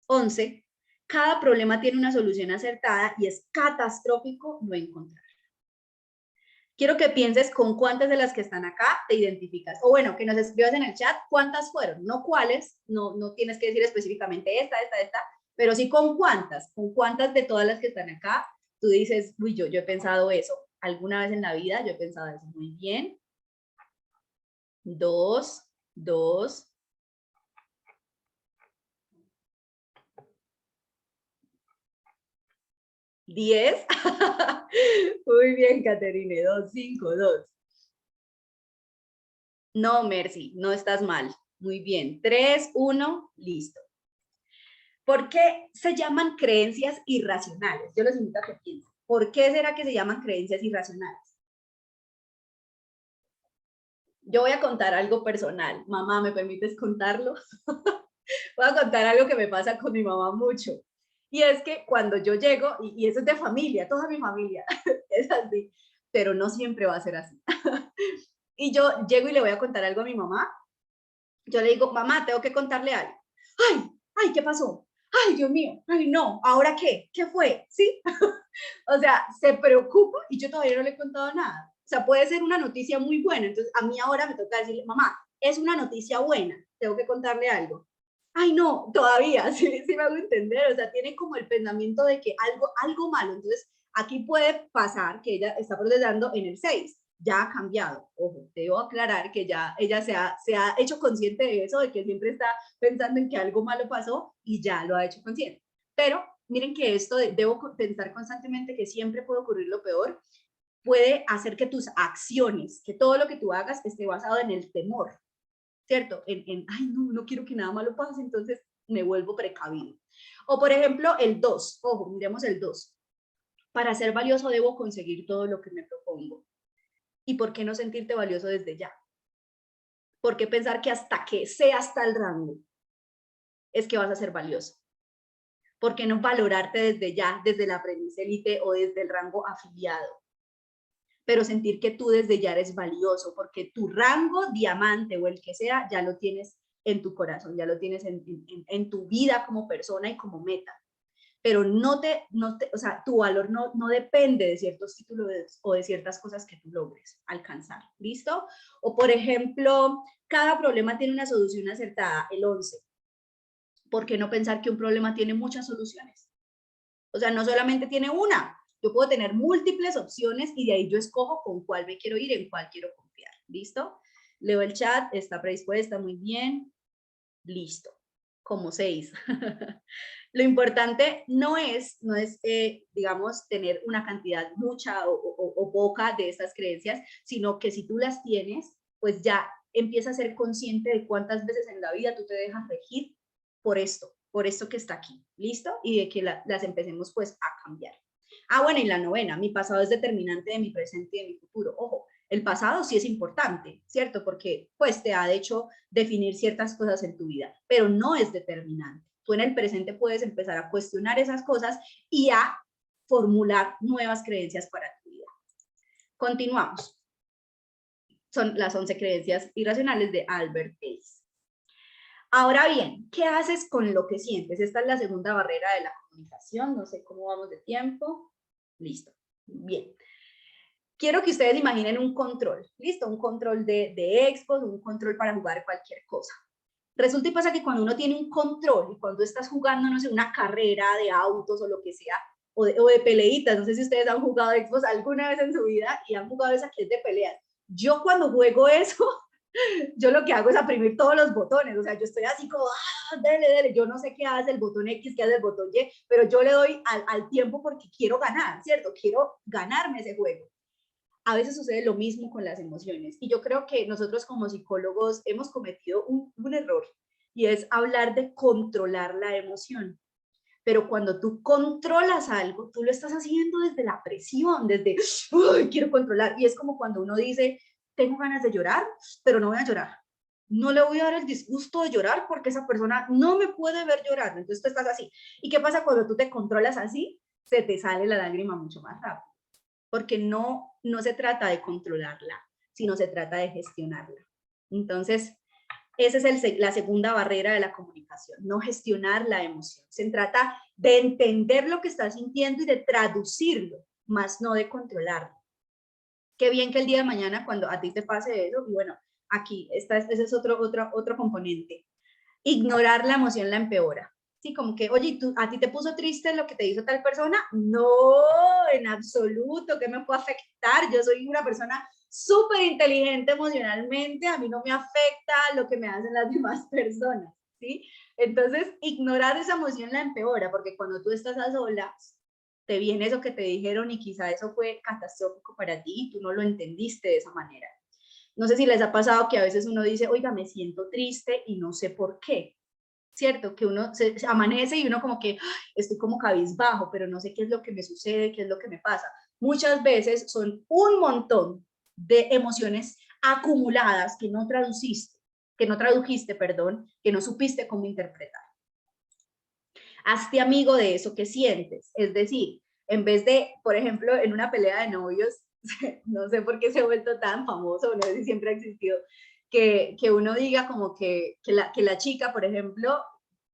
11, cada problema tiene una solución acertada y es catastrófico no encontrar. Quiero que pienses con cuántas de las que están acá te identificas. O bueno, que nos escribas en el chat cuántas fueron, no cuáles, no tienes que decir específicamente esta, pero sí con cuántas de todas las que están acá tú dices, uy, yo he pensado eso. Alguna vez en la vida yo he pensado eso. Muy bien. 2, 2. 10. Muy bien, Caterine. 2, 5, 2. No, Mercy, no estás mal. Muy bien. 3, 1, listo. ¿Por qué se llaman creencias irracionales? Yo los invito a que piensen. ¿Por qué será que se llaman creencias irracionales? Yo voy a contar algo personal. Mamá, ¿me permites contarlo? Voy a contar algo que me pasa con mi mamá mucho. Y es que cuando yo llego, y eso es de familia, toda mi familia es así, pero no siempre va a ser así. Y yo llego y le voy a contar algo a mi mamá. Yo le digo, mamá, tengo que contarle algo. Ay, ¿qué pasó? Ay, Dios mío, ay, no, ¿ahora qué? ¿Qué fue? ¿Sí? O sea, se preocupa y yo todavía no le he contado nada. O sea, puede ser una noticia muy buena. Entonces, a mí ahora me toca decirle, mamá, es una noticia buena, tengo que contarle algo. Ay, no, todavía, sí me hago entender. O sea, tiene como el pensamiento de que algo malo. Entonces, aquí puede pasar que ella está procesando en el 6. Ya ha cambiado. Ojo, debo aclarar que ya ella se ha hecho consciente de eso, de que siempre está pensando en que algo malo pasó y ya lo ha hecho consciente. Pero miren que esto debo pensar constantemente que siempre puede ocurrir lo peor, puede hacer que tus acciones, que todo lo que tú hagas esté basado en el temor, ¿cierto? Ay, no quiero que nada malo pase, entonces me vuelvo precavido. O por ejemplo, el 2, ojo, miremos el 2. Para ser valioso debo conseguir todo lo que me propongo. ¿Y por qué no sentirte valioso desde ya? ¿Por qué pensar que hasta que seas tal rango es que vas a ser valioso? ¿Por qué no valorarte desde ya, desde el aprendiz élite o desde el rango afiliado? Pero sentir que tú desde ya eres valioso, porque tu rango diamante o el que sea, ya lo tienes en tu corazón, ya lo tienes en tu vida como persona y como meta. Pero o sea, tu valor no depende de ciertos títulos o de ciertas cosas que tú logres alcanzar, ¿listo? O por ejemplo, cada problema tiene una solución acertada, el 11. ¿Por qué no pensar que un problema tiene muchas soluciones? O sea, no solamente tiene una, yo puedo tener múltiples opciones y de ahí yo escojo con cuál me quiero ir, en cuál quiero confiar. ¿Listo? Leo el chat, está predispuesta, muy bien. Listo. como 6. Lo importante no es digamos, tener una cantidad mucha o poca de estas creencias, sino que si tú las tienes, pues ya empieza a ser consciente de cuántas veces en la vida tú te dejas regir por esto que está aquí, ¿listo? Y de que las empecemos pues a cambiar. Ah, bueno, y la novena, mi pasado es determinante de mi presente y de mi futuro. Ojo, el pasado sí es importante, ¿cierto? Porque pues te ha hecho definir ciertas cosas en tu vida, pero no es determinante. Tú en el presente puedes empezar a cuestionar esas cosas y a formular nuevas creencias para tu vida. Continuamos. Son las 11 creencias irracionales de Albert Ellis. Ahora bien, ¿qué haces con lo que sientes? Esta es la segunda barrera de la comunicación. No sé cómo vamos de tiempo. Listo. Bien. Quiero que ustedes imaginen un control. Listo, un control de Xbox, un control para jugar cualquier cosa. Resulta y pasa que cuando uno tiene un control y cuando estás jugando, no sé, una carrera de autos o lo que sea, o de peleitas, no sé si ustedes han jugado Xbox alguna vez en su vida y han jugado esa que es de peleas. Yo cuando juego eso, yo lo que hago es aprimir todos los botones, o sea, yo estoy así como, dele, yo no sé qué hace el botón X, qué hace el botón Y, pero yo le doy al tiempo porque quiero ganar, ¿cierto? Quiero ganarme ese juego. A veces sucede lo mismo con las emociones y yo creo que nosotros como psicólogos hemos cometido un error y es hablar de controlar la emoción. Pero cuando tú controlas algo, tú lo estás haciendo desde la presión, desde, uy, quiero controlar. Y es como cuando uno dice, tengo ganas de llorar, pero no voy a llorar. No le voy a dar el disgusto de llorar porque esa persona no me puede ver llorando. Entonces tú estás así. ¿Y qué pasa cuando tú te controlas así? Se te sale la lágrima mucho más rápido. Porque no se trata de controlarla, sino se trata de gestionarla. Entonces, esa es la segunda barrera de la comunicación, no gestionar la emoción. Se trata de entender lo que estás sintiendo y de traducirlo, más no de controlarlo. Qué bien que el día de mañana cuando a ti te pase eso, y bueno, aquí, ese es otro componente. Ignorar la emoción la empeora. Sí, como que, oye, ¿a ti te puso triste lo que te hizo tal persona? No, en absoluto, ¿qué me puede afectar? Yo soy una persona súper inteligente emocionalmente, a mí no me afecta lo que me hacen las demás personas, ¿sí? Entonces, ignorar esa emoción la empeora, porque cuando tú estás a solas, te viene eso que te dijeron y quizá eso fue catastrófico para ti y tú no lo entendiste de esa manera. No sé si les ha pasado que a veces uno dice, oiga, me siento triste y no sé por qué, ¿cierto? Que uno se amanece y uno como que estoy como cabizbajo, pero no sé qué es lo que me sucede, qué es lo que me pasa. Muchas veces son un montón de emociones acumuladas que no tradujiste, perdón, que no supiste cómo interpretar. Hazte amigo de eso que sientes, es decir, en vez de, por ejemplo, en una pelea de novios, no sé por qué se ha vuelto tan famoso, no sé si siempre ha existido, que uno diga como que la chica, por ejemplo,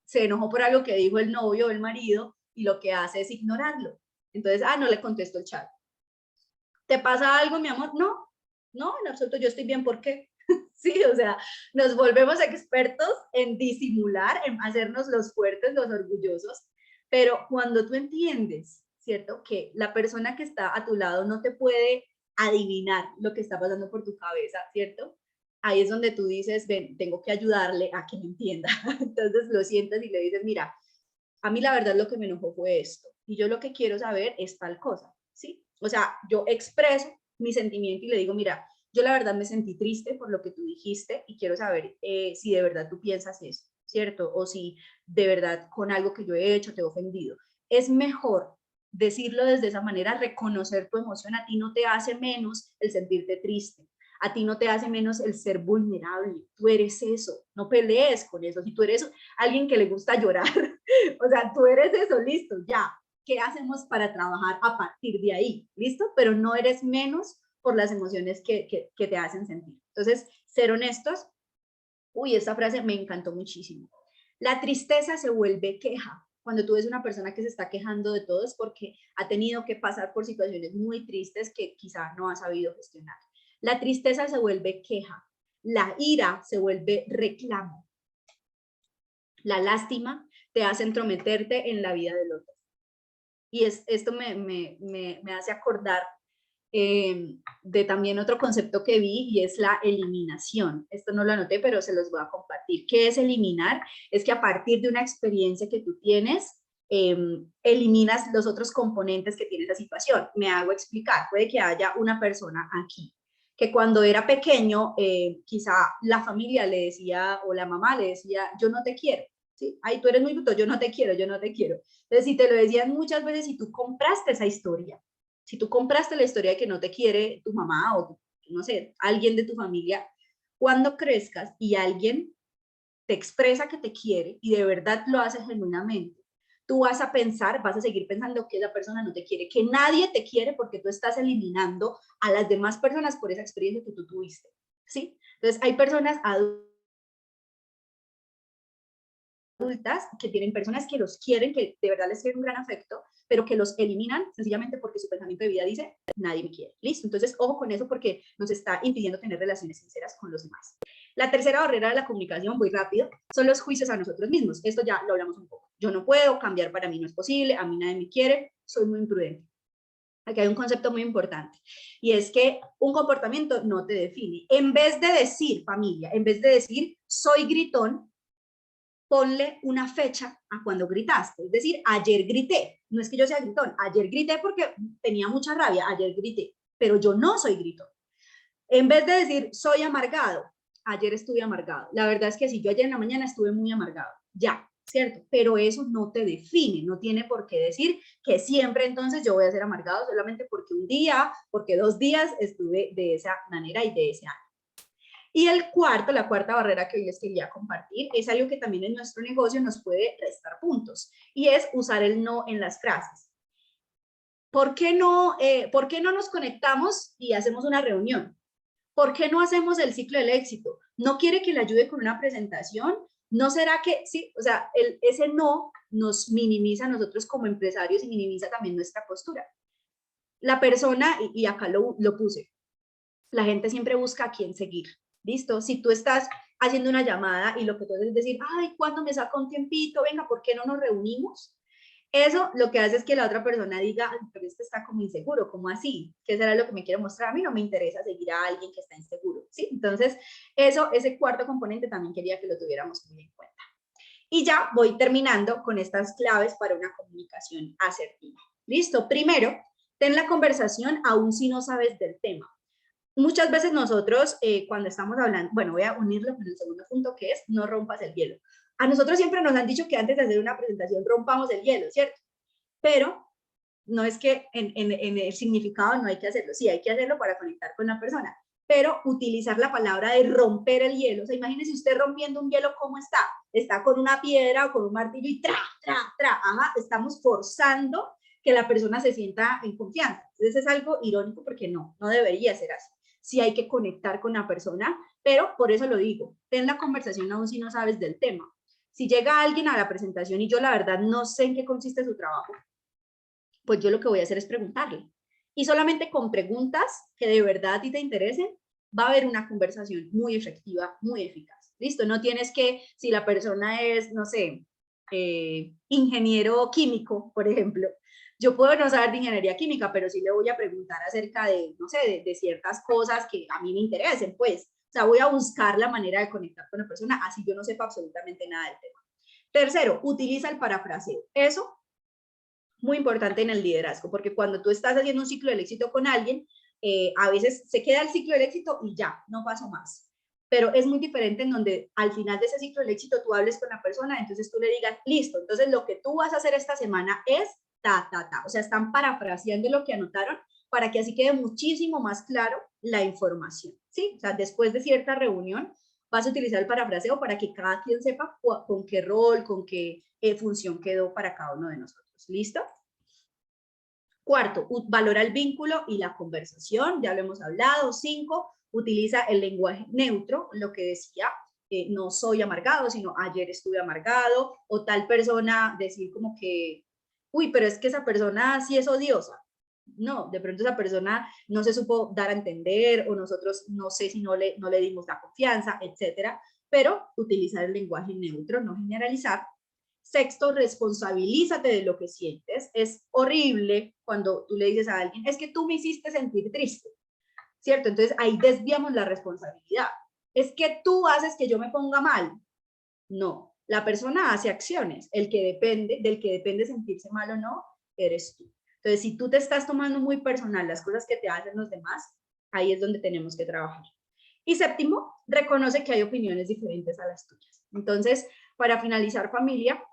se enojó por algo que dijo el novio o el marido y lo que hace es ignorarlo. Entonces, no le contesto el chat. ¿Te pasa algo, mi amor? No, no, en absoluto, yo estoy bien, ¿por qué? Sí, o sea, nos volvemos expertos en disimular, en hacernos los fuertes, los orgullosos, pero cuando tú entiendes, ¿cierto? Que la persona que está a tu lado no te puede adivinar lo que está pasando por tu cabeza, ¿cierto? Ahí es donde tú dices, ven, tengo que ayudarle a que me entienda. Entonces lo sientas y le dices, mira, a mí la verdad lo que me enojó fue esto, y yo lo que quiero saber es tal cosa, ¿sí? O sea, yo expreso mi sentimiento y le digo, mira, yo la verdad me sentí triste por lo que tú dijiste y quiero saber si de verdad tú piensas eso, ¿cierto? O si de verdad con algo que yo he hecho te he ofendido. Es mejor decirlo desde esa manera, reconocer tu emoción, a ti no te hace menos el sentirte triste, a ti no te hace menos el ser vulnerable, tú eres eso, no pelees con eso, si tú eres alguien que le gusta llorar, o sea, tú eres eso, listo, ya, ¿qué hacemos para trabajar a partir de ahí? ¿Listo? Pero no eres menos por las emociones que te hacen sentir. Entonces, ser honestos. Uy, esta frase me encantó muchísimo. La tristeza se vuelve queja. Cuando tú ves una persona que se está quejando de todo es porque ha tenido que pasar por situaciones muy tristes que quizá no ha sabido gestionar. La tristeza se vuelve queja. La ira se vuelve reclamo. La lástima te hace entrometerte en la vida del otro. Y esto me hace acordar de también otro concepto que vi, y es la eliminación. Esto no lo anoté, pero se los voy a compartir. ¿Qué es eliminar? Es que a partir de una experiencia que tú tienes, eliminas los otros componentes que tiene esa situación. Me hago explicar. Puede que haya una persona aquí que cuando era pequeño, quizá la familia le decía, o la mamá le decía, yo no te quiero, ¿sí? Ay, tú eres muy bruto, yo no te quiero, yo no te quiero. Entonces, si te lo decían muchas veces y tú compraste esa historia, si tú compraste la historia de que no te quiere tu mamá o, no sé, alguien de tu familia, cuando crezcas y alguien te expresa que te quiere y de verdad lo hace genuinamente, tú vas a pensar, vas a seguir pensando que esa persona no te quiere, que nadie te quiere porque tú estás eliminando a las demás personas por esa experiencia que tú tuviste, ¿sí? Entonces, hay personas adultas que tienen personas que los quieren, que de verdad les tienen un gran afecto, pero que los eliminan sencillamente porque su pensamiento de vida dice, nadie me quiere. ¿Listo? Entonces, ojo con eso porque nos está impidiendo tener relaciones sinceras con los demás. La tercera barrera de la comunicación, muy rápido, son los juicios a nosotros mismos. Esto ya lo hablamos un poco. Yo no puedo, cambiar para mí no es posible, a mí nadie me quiere, soy muy imprudente. Aquí hay un concepto muy importante, y es que un comportamiento no te define. En vez de decir, familia, en vez de decir, soy gritón, ponle una fecha a cuando gritaste. Es decir, ayer grité. No es que yo sea gritón, ayer grité porque tenía mucha rabia, ayer grité, pero yo no soy gritón. En vez de decir, soy amargado, ayer estuve amargado. La verdad es que sí, yo ayer en la mañana estuve muy amargado. Ya, ¿cierto? Pero eso no te define, no tiene por qué decir que siempre entonces yo voy a ser amargado solamente porque un día, porque 2 días estuve de esa manera y de ese año. Y el cuarto, la cuarta barrera que hoy les quería compartir, es algo que también en nuestro negocio nos puede restar puntos, y es usar el no en las frases. ¿Por qué no nos conectamos y hacemos una reunión? ¿Por qué no hacemos el ciclo del éxito? ¿No quiere que le ayude con una presentación? ¿No será que sí? O sea, ese no nos minimiza a nosotros como empresarios y minimiza también nuestra postura. La persona, y acá lo puse, la gente siempre busca a quién seguir. ¿Listo? Si tú estás haciendo una llamada y lo que tú haces es decir, ay, ¿cuándo me saca un tiempito? Venga, ¿por qué no nos reunimos? Eso lo que hace es que la otra persona diga, ay, pero este está como inseguro, ¿cómo así? ¿Qué será lo que me quiere mostrar? A mí no me interesa seguir a alguien que está inseguro, ¿sí? Entonces, ese cuarto componente también quería que lo tuviéramos muy en cuenta. Y ya voy terminando con estas claves para una comunicación asertiva. ¿Listo? Primero, ten la conversación aún si no sabes del tema. Muchas veces nosotros, cuando estamos hablando, bueno, voy a unirlo con el segundo punto, que es no rompas el hielo. A nosotros siempre nos han dicho que antes de hacer una presentación rompamos el hielo, ¿cierto? Pero no es que en el significado no hay que hacerlo, sí, hay que hacerlo para conectar con la persona, pero utilizar la palabra de romper el hielo, o sea, imagínese usted rompiendo un hielo, ¿cómo está? Está con una piedra o con un martillo y tra, tra, tra, ajá, estamos forzando que la persona se sienta en confianza. Entonces es algo irónico porque no debería ser así. Sí hay que conectar con la persona, pero por eso lo digo, ten la conversación aún si no sabes del tema. Si llega alguien a la presentación y yo la verdad no sé en qué consiste su trabajo, pues yo lo que voy a hacer es preguntarle. Y solamente con preguntas que de verdad a ti te interesen, va a haber una conversación muy efectiva, muy eficaz. ¿Listo? No tienes que, si la persona es, no sé, ingeniero químico, por ejemplo, yo puedo no saber de ingeniería química, pero sí le voy a preguntar acerca de, no sé, de ciertas cosas que a mí me interesen, pues. O sea, voy a buscar la manera de conectar con la persona, así yo no sepa absolutamente nada del tema. Tercero, utiliza el parafraseo. Eso muy importante en el liderazgo, porque cuando tú estás haciendo un ciclo del éxito con alguien, a veces se queda el ciclo del éxito y ya, no pasó más. Pero es muy diferente en donde al final de ese ciclo del éxito tú hables con la persona, entonces tú le digas, listo, entonces lo que tú vas a hacer esta semana es ta, ta, ta. O sea, están parafraseando lo que anotaron para que así quede muchísimo más claro la información, ¿sí? O sea, después de cierta reunión vas a utilizar el parafraseo para que cada quien sepa con qué rol, con qué función quedó para cada uno de nosotros. ¿Listo? Cuarto, valora el vínculo y la conversación, ya lo hemos hablado. 5, utiliza el lenguaje neutro, lo que decía, no soy amargado, sino ayer estuve amargado, o tal persona decir como que, uy, pero es que esa persona sí es odiosa. No, de pronto esa persona no se supo dar a entender, o nosotros no sé si no le dimos la confianza, etcétera, pero utilizar el lenguaje neutro, no generalizar. Sexto, responsabilízate de lo que sientes. Es horrible cuando tú le dices a alguien, es que tú me hiciste sentir triste, ¿cierto? Entonces ahí desviamos la responsabilidad. Es que tú haces que yo me ponga mal. No, la persona hace acciones. El que depende, del que depende sentirse mal o no, eres tú. Entonces, si tú te estás tomando muy personal las cosas que te hacen los demás, ahí es donde tenemos que trabajar. Y séptimo, reconoce que hay opiniones diferentes a las tuyas. Entonces, para finalizar, familia,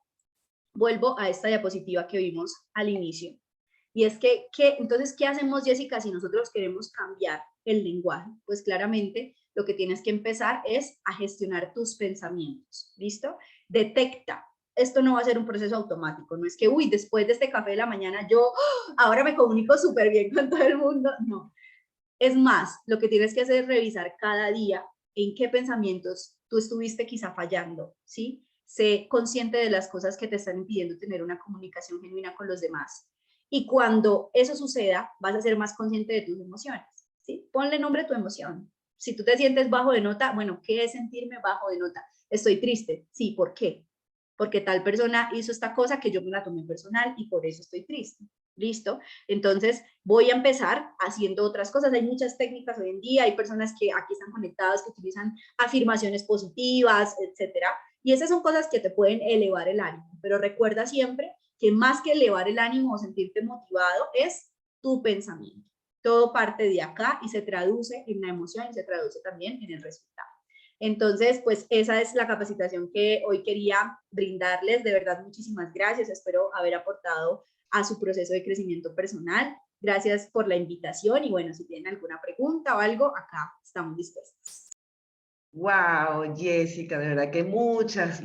vuelvo a esta diapositiva que vimos al inicio. Y es que, entonces, ¿qué hacemos, Jessica, si nosotros queremos cambiar el lenguaje? Pues claramente lo que tienes que empezar es a gestionar tus pensamientos, ¿listo? Detecta. Esto no va a ser un proceso automático, no es que, uy, después de este café de la mañana yo ahora me comunico súper bien con todo el mundo, no. Es más, lo que tienes que hacer es revisar cada día en qué pensamientos tú estuviste quizá fallando, ¿sí? Sé consciente de las cosas que te están impidiendo tener una comunicación genuina con los demás. Y cuando eso suceda, vas a ser más consciente de tus emociones, ¿sí? Ponle nombre a tu emoción. Si tú te sientes bajo de nota, bueno, ¿qué es sentirme bajo de nota? Estoy triste. Sí, ¿por qué? Porque tal persona hizo esta cosa que yo me la tomé personal y por eso estoy triste. ¿Listo? Entonces voy a empezar haciendo otras cosas. Hay muchas técnicas hoy en día, hay personas que aquí están conectadas que utilizan afirmaciones positivas, etcétera. Y esas son cosas que te pueden elevar el ánimo. Pero recuerda siempre que más que elevar el ánimo o sentirte motivado es tu pensamiento. Todo parte de acá y se traduce en la emoción y se traduce también en el resultado. Entonces, pues esa es la capacitación que hoy quería brindarles. De verdad, muchísimas gracias. Espero haber aportado a su proceso de crecimiento personal. Gracias por la invitación y bueno, si tienen alguna pregunta o algo, acá estamos dispuestos.
Wow, Jessica, de verdad que muchas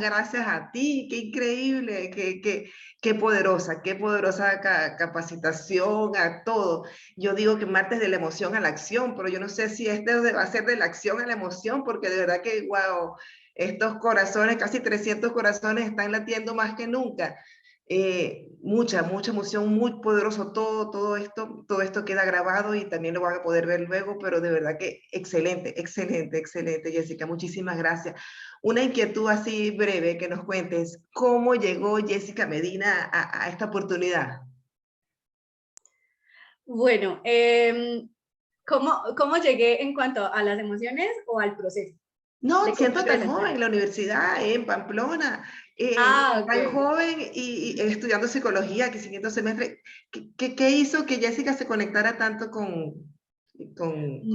gracias a ti, qué increíble, qué poderosa capacitación a todo. Yo digo que martes de la emoción a la acción, pero yo no sé si este va a ser de la acción a la emoción, porque de verdad que, wow, estos corazones, casi 300 corazones están latiendo más que nunca. Mucha emoción, muy poderoso todo esto queda grabado y también lo van a poder ver luego, pero de verdad que excelente, Jessica, muchísimas gracias. Una inquietud así breve que nos cuentes, ¿cómo llegó Jessica Medina a esta oportunidad?
Bueno, ¿cómo llegué en cuanto a las emociones o al proceso?
No,
¿De cómo
siendo
me
tan
presenté?
joven en la universidad, en Pamplona,
Ah,
tan
ok.
joven y estudiando psicología, que siguiendo semestre, ¿qué hizo que Jessica se conectara tanto con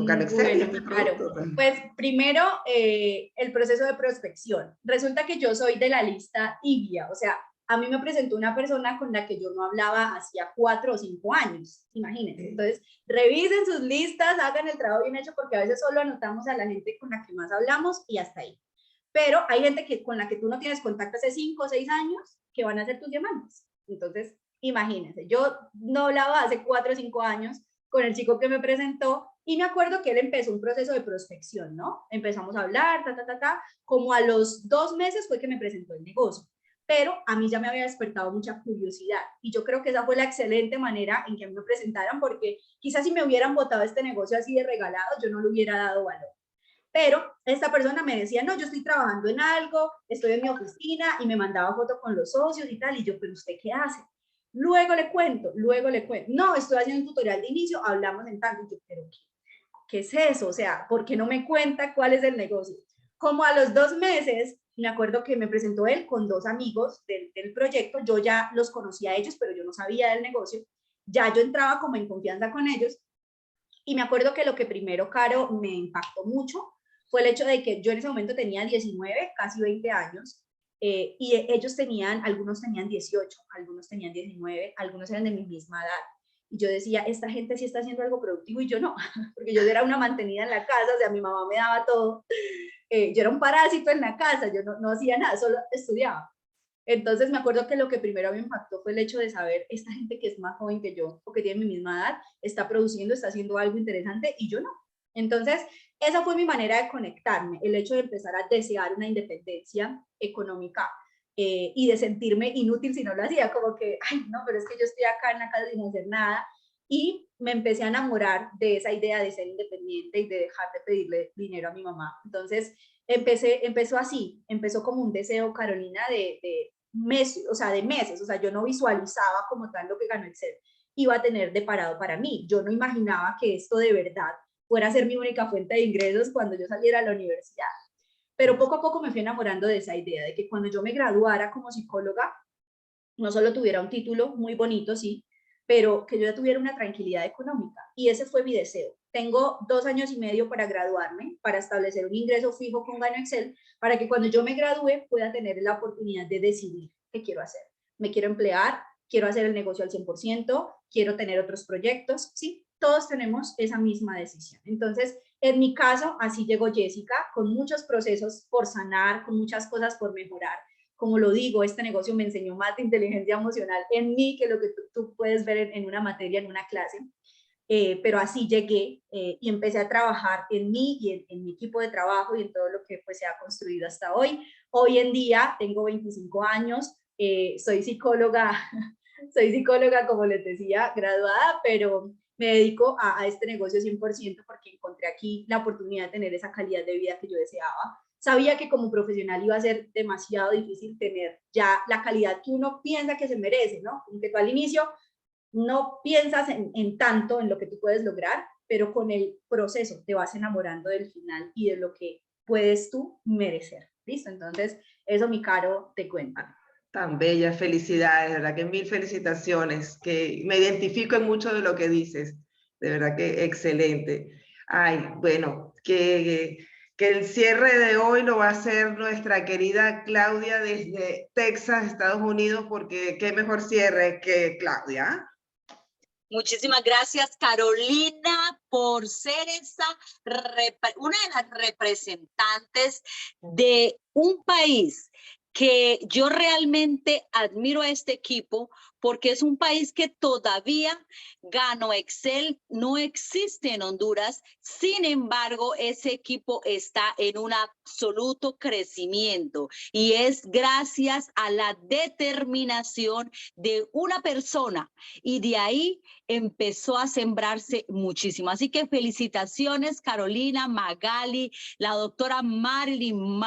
Carmexel y
Bueno,
este
mi Caro.
producto? Pues?
Pues primero, el proceso de prospección. Resulta que yo soy de la lista tibia, o sea, a mí me presentó una persona con la que yo no hablaba hacía 4 o 5 años, imagínense. Entonces, revisen sus listas, hagan el trabajo bien hecho, porque a veces solo anotamos a la gente con la que más hablamos y hasta ahí. Pero hay gente con la que tú no tienes contacto hace 5 o 6 años que van a hacer tus llamadas. Entonces, imagínense, yo no hablaba hace 4 o 5 años con el chico que me presentó y me acuerdo que él empezó un proceso de prospección, ¿no? Empezamos a hablar, como a los 2 meses fue que me presentó el negocio, pero a mí ya me había despertado mucha curiosidad y yo creo que esa fue la excelente manera en que me presentaran, porque quizás si me hubieran botado este negocio así de regalado, yo no le hubiera dado valor. Pero esta persona me decía, no, yo estoy trabajando en algo, estoy en mi oficina y me mandaba fotos con los socios y tal. Y yo, pero ¿usted qué hace? Luego le cuento. No, estoy haciendo un tutorial de inicio, hablamos en tanto. Y yo, pero ¿qué es eso? O sea, ¿por qué no me cuenta cuál es el negocio? Como a los 2 meses, me acuerdo que me presentó él con 2 amigos del proyecto. Yo ya los conocía a ellos, pero yo no sabía del negocio. Ya yo entraba como en confianza con ellos. Y me acuerdo que lo que primero, Caro, me impactó mucho fue el hecho de que yo en ese momento tenía 19, casi 20 años, y ellos tenían, algunos tenían 18, algunos tenían 19, algunos eran de mi misma edad. Y yo decía, esta gente sí está haciendo algo productivo y yo no, porque yo era una mantenida en la casa, o sea, mi mamá me daba todo. Yo era un parásito en la casa, yo no hacía nada, solo estudiaba. Entonces me acuerdo que lo que primero me impactó fue el hecho de saber, esta gente que es más joven que yo o que tiene mi misma edad, está produciendo, está haciendo algo interesante y yo no. Entonces, esa fue mi manera de conectarme, el hecho de empezar a desear una independencia económica, y de sentirme inútil si no lo hacía, como que, ay, no, pero es que yo estoy acá en la casa sin hacer nada. y me empecé a enamorar de esa idea de ser independiente y de dejar de pedirle dinero a mi mamá. Entonces, empezó como un deseo, Carolina, de meses, o sea, yo no visualizaba como tal lo que ganó Excel iba a tener de parado para mí. Yo no imaginaba que esto de verdad fuera a ser mi única fuente de ingresos cuando yo saliera a la universidad. Pero poco a poco me fui enamorando de esa idea, de que cuando yo me graduara como psicóloga, no solo tuviera un título muy bonito, sí, pero que yo ya tuviera una tranquilidad económica. Y ese fue mi deseo. Tengo 2 años y medio para graduarme, para establecer un ingreso fijo con Gano Excel, para que cuando yo me gradúe pueda tener la oportunidad de decidir qué quiero hacer. ¿Me quiero emplear? ¿Quiero hacer el negocio al 100%? ¿Quiero tener otros proyectos? Sí, todos tenemos esa misma decisión. Entonces, en mi caso, así llegó Jessica, con muchos procesos por sanar, con muchas cosas por mejorar. Como lo digo, este negocio me enseñó más de inteligencia emocional en mí que lo que tú puedes ver en una materia, en una clase. Pero así llegué y empecé a trabajar en mí y en mi equipo de trabajo y en todo lo que pues, se ha construido hasta hoy. Hoy en día tengo 25 años, soy psicóloga, soy psicóloga, como les decía, graduada, pero me dedico a este negocio 100% porque encontré aquí la oportunidad de tener esa calidad de vida que yo deseaba. Sabía que como profesional iba a ser demasiado difícil tener ya la calidad que uno piensa que se merece, ¿no? Como que tú al inicio no piensas en tanto en lo que tú puedes lograr, pero con el proceso te vas enamorando del final y de lo que puedes tú merecer. ¿Listo? Entonces, eso mi Caro te cuenta.
Tan bella, felicidades, de verdad que mil felicitaciones, que me identifico en mucho de lo que dices, de verdad que excelente. Ay, bueno, que el cierre de hoy lo va a hacer nuestra querida Claudia desde Texas, Estados Unidos, porque qué mejor cierre que Claudia.
Muchísimas gracias, Carolina, por ser una de las representantes de un país que yo realmente admiro a este equipo porque es un país que todavía Gano Excel no existe en Honduras. Sin embargo, ese equipo está en un absoluto crecimiento y es gracias a la determinación de una persona y de ahí empezó a sembrarse muchísimo. Así que felicitaciones, Carolina, Magali, la doctora Marilyn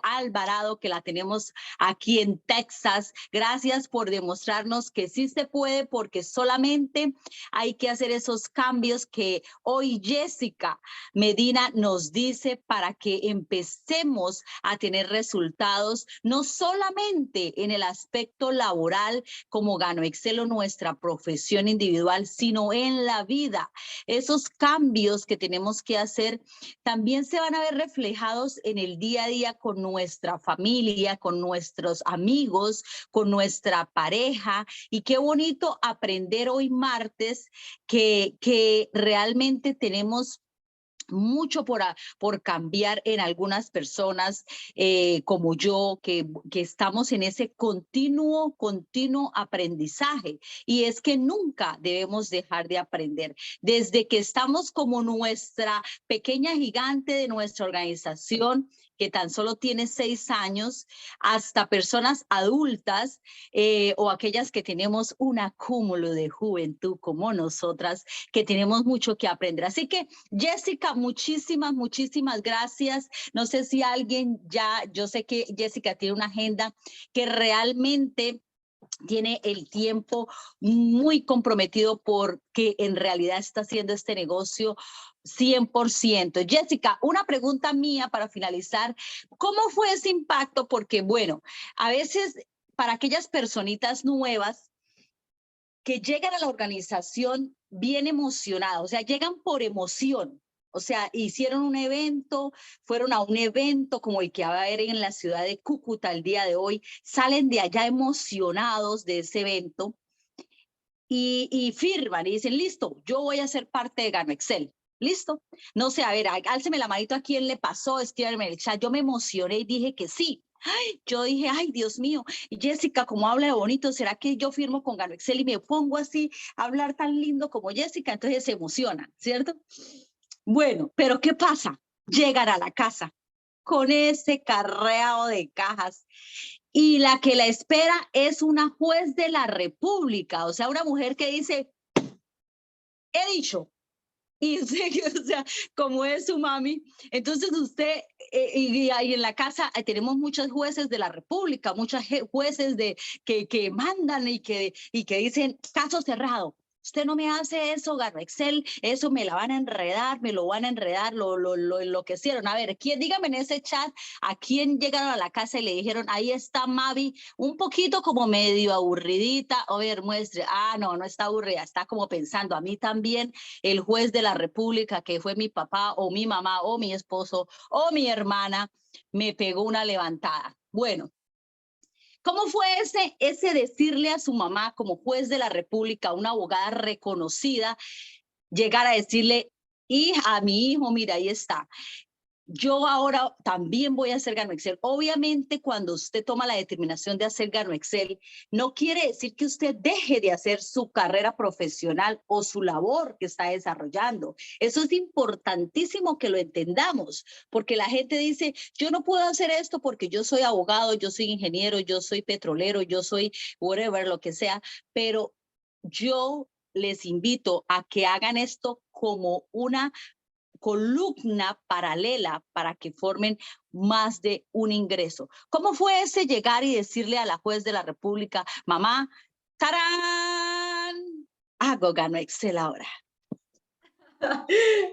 Alvarado, que la tenemos aquí en Texas. Gracias por demostrarnos que sí se puede, porque solamente hay que hacer esos cambios que hoy Jessica Medina nos dice para que empecemos a tener resultados, no solamente en el aspecto laboral como Gano Excel o nuestra profesión individual, sino en la vida. Esos cambios que tenemos que hacer también se van a ver reflejados en el día a día con nuestra familia, con nuestros amigos, con nuestra pareja. Y qué bonito aprender hoy martes que realmente tenemos mucho por cambiar en algunas personas como yo, que estamos en ese continuo aprendizaje. Y es que nunca debemos dejar de aprender. Desde que estamos como nuestra pequeña gigante de nuestra organización, que tan solo tiene 6 años, hasta personas adultas o aquellas que tenemos un acúmulo de juventud como nosotras, que tenemos mucho que aprender. Así que, Jessica, muchísimas gracias. No sé si alguien ya, yo sé que Jessica tiene una agenda que realmente tiene el tiempo muy comprometido porque en realidad está haciendo este negocio 100%. Jessica, una pregunta mía para finalizar. ¿Cómo fue ese impacto? Porque, bueno, a veces para aquellas personitas nuevas que llegan a la organización bien emocionados, o sea, llegan por emoción. O sea, hicieron un evento, fueron a un evento como el que va a haber en la ciudad de Cúcuta el día de hoy, salen de allá emocionados de ese evento y firman y dicen, listo, yo voy a ser parte de Gano Excel. ¿Listo? No sé, a ver, álceme la manito a quién le pasó, escríbanme en el chat. Yo me emocioné y dije que sí. Yo dije, ay, Dios mío, Jessica, como habla de bonito, ¿será que yo firmo con Gano Excel y me pongo así a hablar tan lindo como Jessica? Entonces se emocionan, ¿cierto? Bueno, pero ¿qué pasa? Llegan a la casa con ese carreado de cajas y la que la espera es una juez de la República, o sea, una mujer que dice, he dicho. Y sé que, o sea, como es su mami, entonces usted, y ahí en la casa tenemos muchos jueces de la República, muchos jueces que mandan y que dicen, caso cerrado. Usted no me hace eso, Gano Excel, eso me la van a enredar, me lo van a enredar, lo enloquecieron. A ver, ¿quién, dígame en ese chat, a quién llegaron a la casa y le dijeron, ahí está Mavi, un poquito como medio aburridita, a ver, muestre, no, no está aburrida, está como pensando, a mí también el juez de la República, que fue mi papá o mi mamá o mi esposo o mi hermana, me pegó una levantada. Bueno, ¿cómo fue ese decirle a su mamá como juez de la República, una abogada reconocida, llegar a decirle, hija, a mi hijo, mira, ahí está? Yo ahora también voy a hacer Gano Excel. Obviamente, cuando usted toma la determinación de hacer Gano Excel, no quiere decir que usted deje de hacer su carrera profesional o su labor que está desarrollando. Eso es importantísimo que lo entendamos, porque la gente dice, yo no puedo hacer esto porque yo soy abogado, yo soy ingeniero, yo soy petrolero, yo soy whatever, lo que sea, pero yo les invito a que hagan esto como una columna paralela para que formen más de un ingreso. ¿Cómo fue ese llegar y decirle a la juez de la República, mamá, ¡tarán! Hago Gano Excel ahora?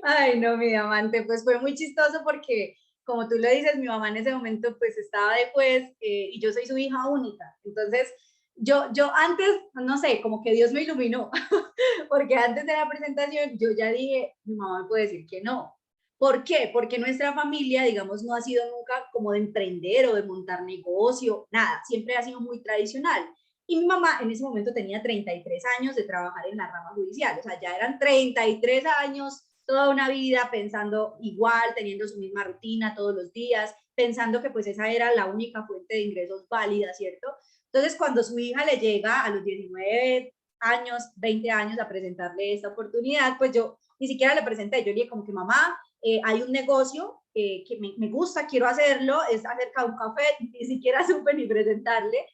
Ay, no, mi diamante, pues fue muy chistoso porque, como tú lo dices, mi mamá en ese momento pues estaba de juez y yo soy su hija única. Entonces, yo antes, no sé, como que Dios me iluminó, porque antes de la presentación yo ya dije, mi mamá me puede decir que no. ¿Por qué? Porque nuestra familia, digamos, no ha sido nunca como de emprender o de montar negocio, nada, siempre ha sido muy tradicional. Y mi mamá en ese momento tenía 33 años de trabajar en la rama judicial, o sea, ya eran 33 años, toda una vida pensando igual, teniendo su misma rutina todos los días, pensando que pues esa era la única fuente de ingresos válida, ¿cierto? Entonces, cuando su hija le llega a los 19 años, 20 años a presentarle esta oportunidad, pues yo ni siquiera le presenté, yo le dije como que mamá, hay un negocio que me gusta, quiero hacerlo, es acerca de un café, ni siquiera supe ni presentarle,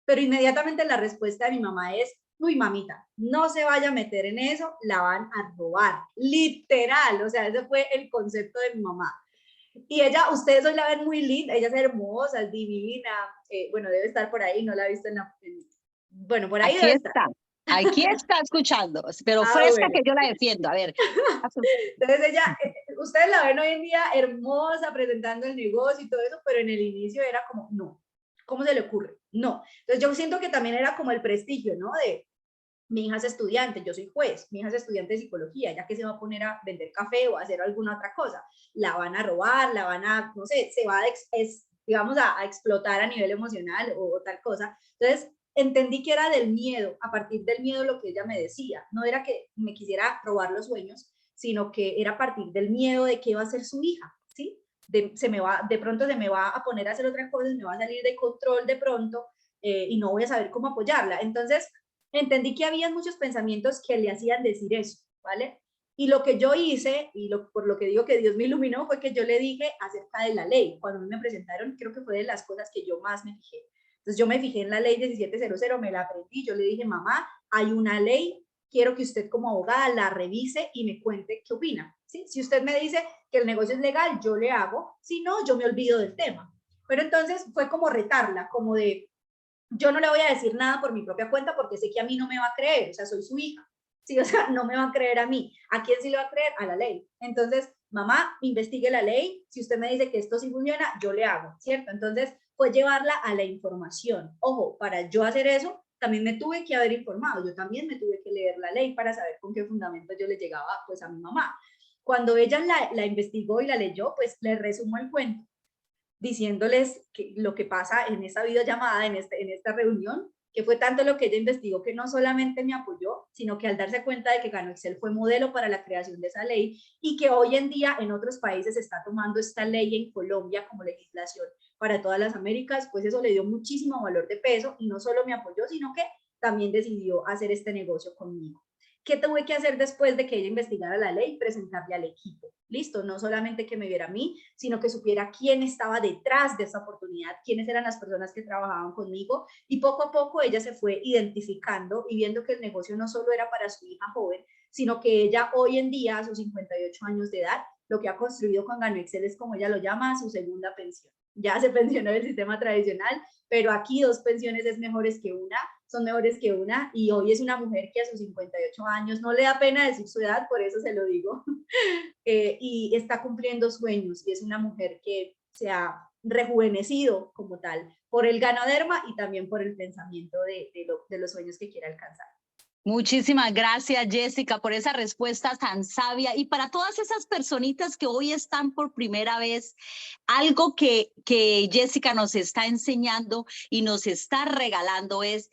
pero inmediatamente la respuesta de mi mamá es, uy, mamita, no se vaya a meter en eso, la van a robar, literal, o sea, ese fue el concepto de mi mamá. Y ella, ustedes hoy la ven muy linda, ella es hermosa, es divina, bueno, debe estar por ahí, no la he visto bueno, por ahí
Aquí
debe estar.
aquí está escuchando, pero
Ah,
fresca
bueno.
que yo la defiendo. A ver.
Entonces ella, ustedes la ven hoy en día hermosa, presentando el negocio y todo eso, pero en el inicio era como, no, ¿cómo se le ocurre? No. Entonces yo siento que también era como el prestigio, ¿no? De mi hija es estudiante, yo soy juez, mi hija es estudiante de psicología, ya que se va a poner a vender café o a hacer alguna otra cosa, la van a robar, la van a, no sé, se va a, digamos, a explotar a nivel emocional o tal cosa. Entonces, entendí que era del miedo, a partir del miedo lo que ella me decía, no era que me quisiera robar los sueños, sino que era a partir del miedo de qué va a ser su hija, ¿sí? De pronto se me va a poner a hacer otra cosa, me va a salir de control de pronto y no voy a saber cómo apoyarla. Entonces, entendí que había muchos pensamientos que le hacían decir eso, ¿vale? Y lo que yo hice, y por lo que digo que Dios me iluminó, fue que yo le dije acerca de la ley. Cuando me presentaron, creo que fue de las cosas que yo más me fijé. Entonces yo me fijé en la ley 1700, me la aprendí, yo le dije, mamá, hay una ley, quiero que usted como abogada la revise y me cuente qué opina. ¿Sí? Si usted me dice que el negocio es legal, yo le hago, si no, yo me olvido del tema. Pero entonces fue como retarla, como de, yo no le voy a decir nada por mi propia cuenta porque sé que a mí no me va a creer, o sea, soy su hija, ¿sí? O sea, no me va a creer a mí. ¿A quién sí le va a creer? A la ley. Entonces, mamá, investigue la ley, si usted me dice que esto sí funciona, yo le hago, ¿cierto? Entonces, fue llevarla a la información. Ojo, para yo hacer eso, también me tuve que haber informado, yo también me tuve que leer la ley para saber con qué fundamento yo le llegaba pues a mi mamá. Cuando ella la investigó y la leyó, pues le resumo el cuento diciéndoles que lo que pasa en esta videollamada, en esta reunión, que fue tanto lo que ella investigó que no solamente me apoyó, sino que al darse cuenta de que Gano Excel fue modelo para la creación de esa ley y que hoy en día en otros países se está tomando esta ley en Colombia como legislación para todas las Américas, pues eso le dio muchísimo valor de peso y no solo me apoyó, sino que también decidió hacer este negocio conmigo. ¿Qué tuve que hacer después de que ella investigara la ley? Presentarle al equipo. Listo, no solamente que me viera a mí, sino que supiera quién estaba detrás de esa oportunidad, quiénes eran las personas que trabajaban conmigo y poco a poco ella se fue identificando y viendo que el negocio no solo era para su hija joven, sino que ella hoy en día, a sus 58 años de edad, lo que ha construido con Gano Excel es, como ella lo llama, su segunda pensión. Ya se pensionó del sistema tradicional, pero aquí 2 pensiones es mejores que una, son mejores que una, y hoy es una mujer que a sus 58 años, no le da pena decir su edad, por eso se lo digo, y está cumpliendo sueños, y es una mujer que se ha rejuvenecido como tal, por el Ganoderma y también por el pensamiento de los sueños que quiere alcanzar.
Muchísimas gracias, Jessica, por esa respuesta tan sabia. Y para todas esas personitas que hoy están por primera vez, algo que Jessica nos está enseñando y nos está regalando es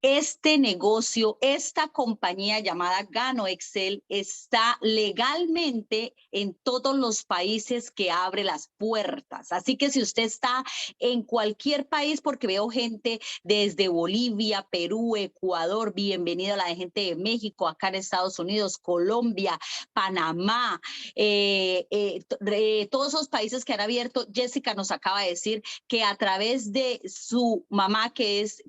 este negocio, esta compañía llamada Gano Excel está legalmente en todos los países que abre las puertas. Así que si usted está en cualquier país, porque veo gente desde Bolivia, Perú, Ecuador, bienvenida a la gente de México, acá en Estados Unidos, Colombia, Panamá, todos esos países que han abierto. Jessica nos acaba de decir que a través de su mamá, que es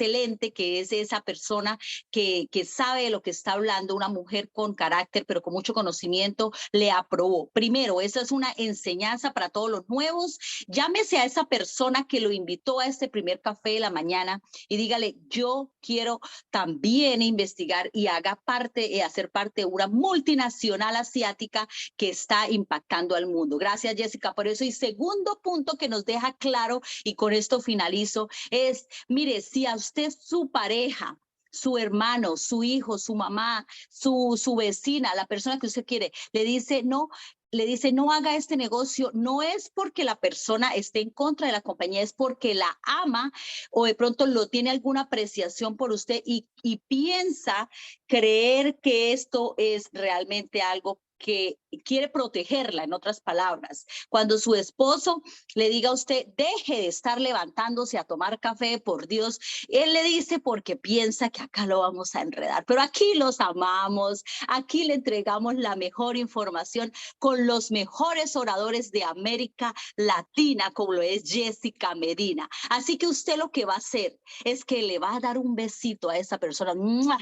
Elena, que es esa persona que sabe de lo que está hablando, una mujer con carácter, pero con mucho conocimiento, le aprobó. Primero, esa es una enseñanza para todos los nuevos. Llámese a esa persona que lo invitó a este primer café de la mañana y dígale, yo quiero también investigar y hacer parte de una multinacional asiática que está impactando al mundo. Gracias, Jessica, por eso. Y segundo punto que nos deja claro, y con esto finalizo, es, mire, si a usted su pareja, su hermano, su hijo, su mamá, su vecina, la persona que usted quiere, le dice no haga este negocio, no es porque la persona esté en contra de la compañía, es porque la ama o de pronto lo tiene alguna apreciación por usted y piensa creer que esto es realmente algo que quiere protegerla, en otras palabras. Cuando su esposo le diga a usted, deje de estar levantándose a tomar café, por Dios, él le dice porque piensa que acá lo vamos a enredar, pero aquí los amamos, aquí le entregamos la mejor información con los mejores oradores de América Latina, como lo es Jessica Medina. Así que usted lo que va a hacer es que le va a dar un besito a esa persona, ¡mua!,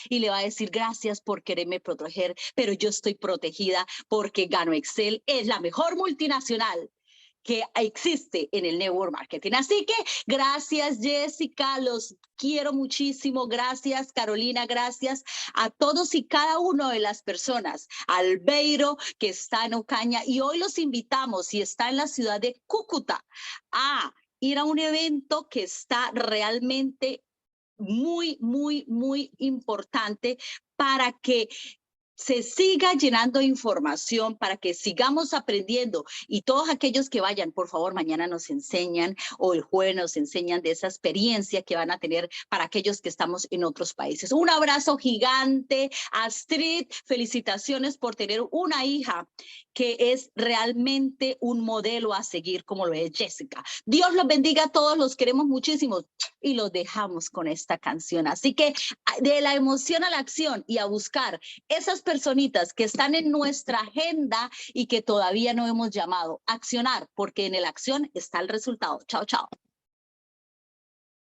y le va a decir gracias por quererme proteger, pero yo estoy protegida porque Gano Excel es la mejor multinacional que existe en el network marketing. Así que gracias, Jessica, los quiero muchísimo. Gracias, Carolina, gracias a todos y cada una de las personas. Albeiro, que está en Ocaña, y hoy los invitamos, si está en la ciudad de Cúcuta, a ir a un evento que está realmente muy, muy, muy importante para que se siga llenando de información, para que sigamos aprendiendo, y todos aquellos que vayan, por favor, mañana nos enseñan o el jueves nos enseñan de esa experiencia que van a tener para aquellos que estamos en otros países. Un abrazo gigante, Astrid, felicitaciones por tener una hija que es realmente un modelo a seguir como lo es Jessica. Dios los bendiga a todos, los queremos muchísimo y los dejamos con esta canción. Así que de la emoción a la acción y a buscar esas personitas que están en nuestra agenda y que todavía no hemos llamado a accionar, porque en la acción está el resultado. Chao, chao.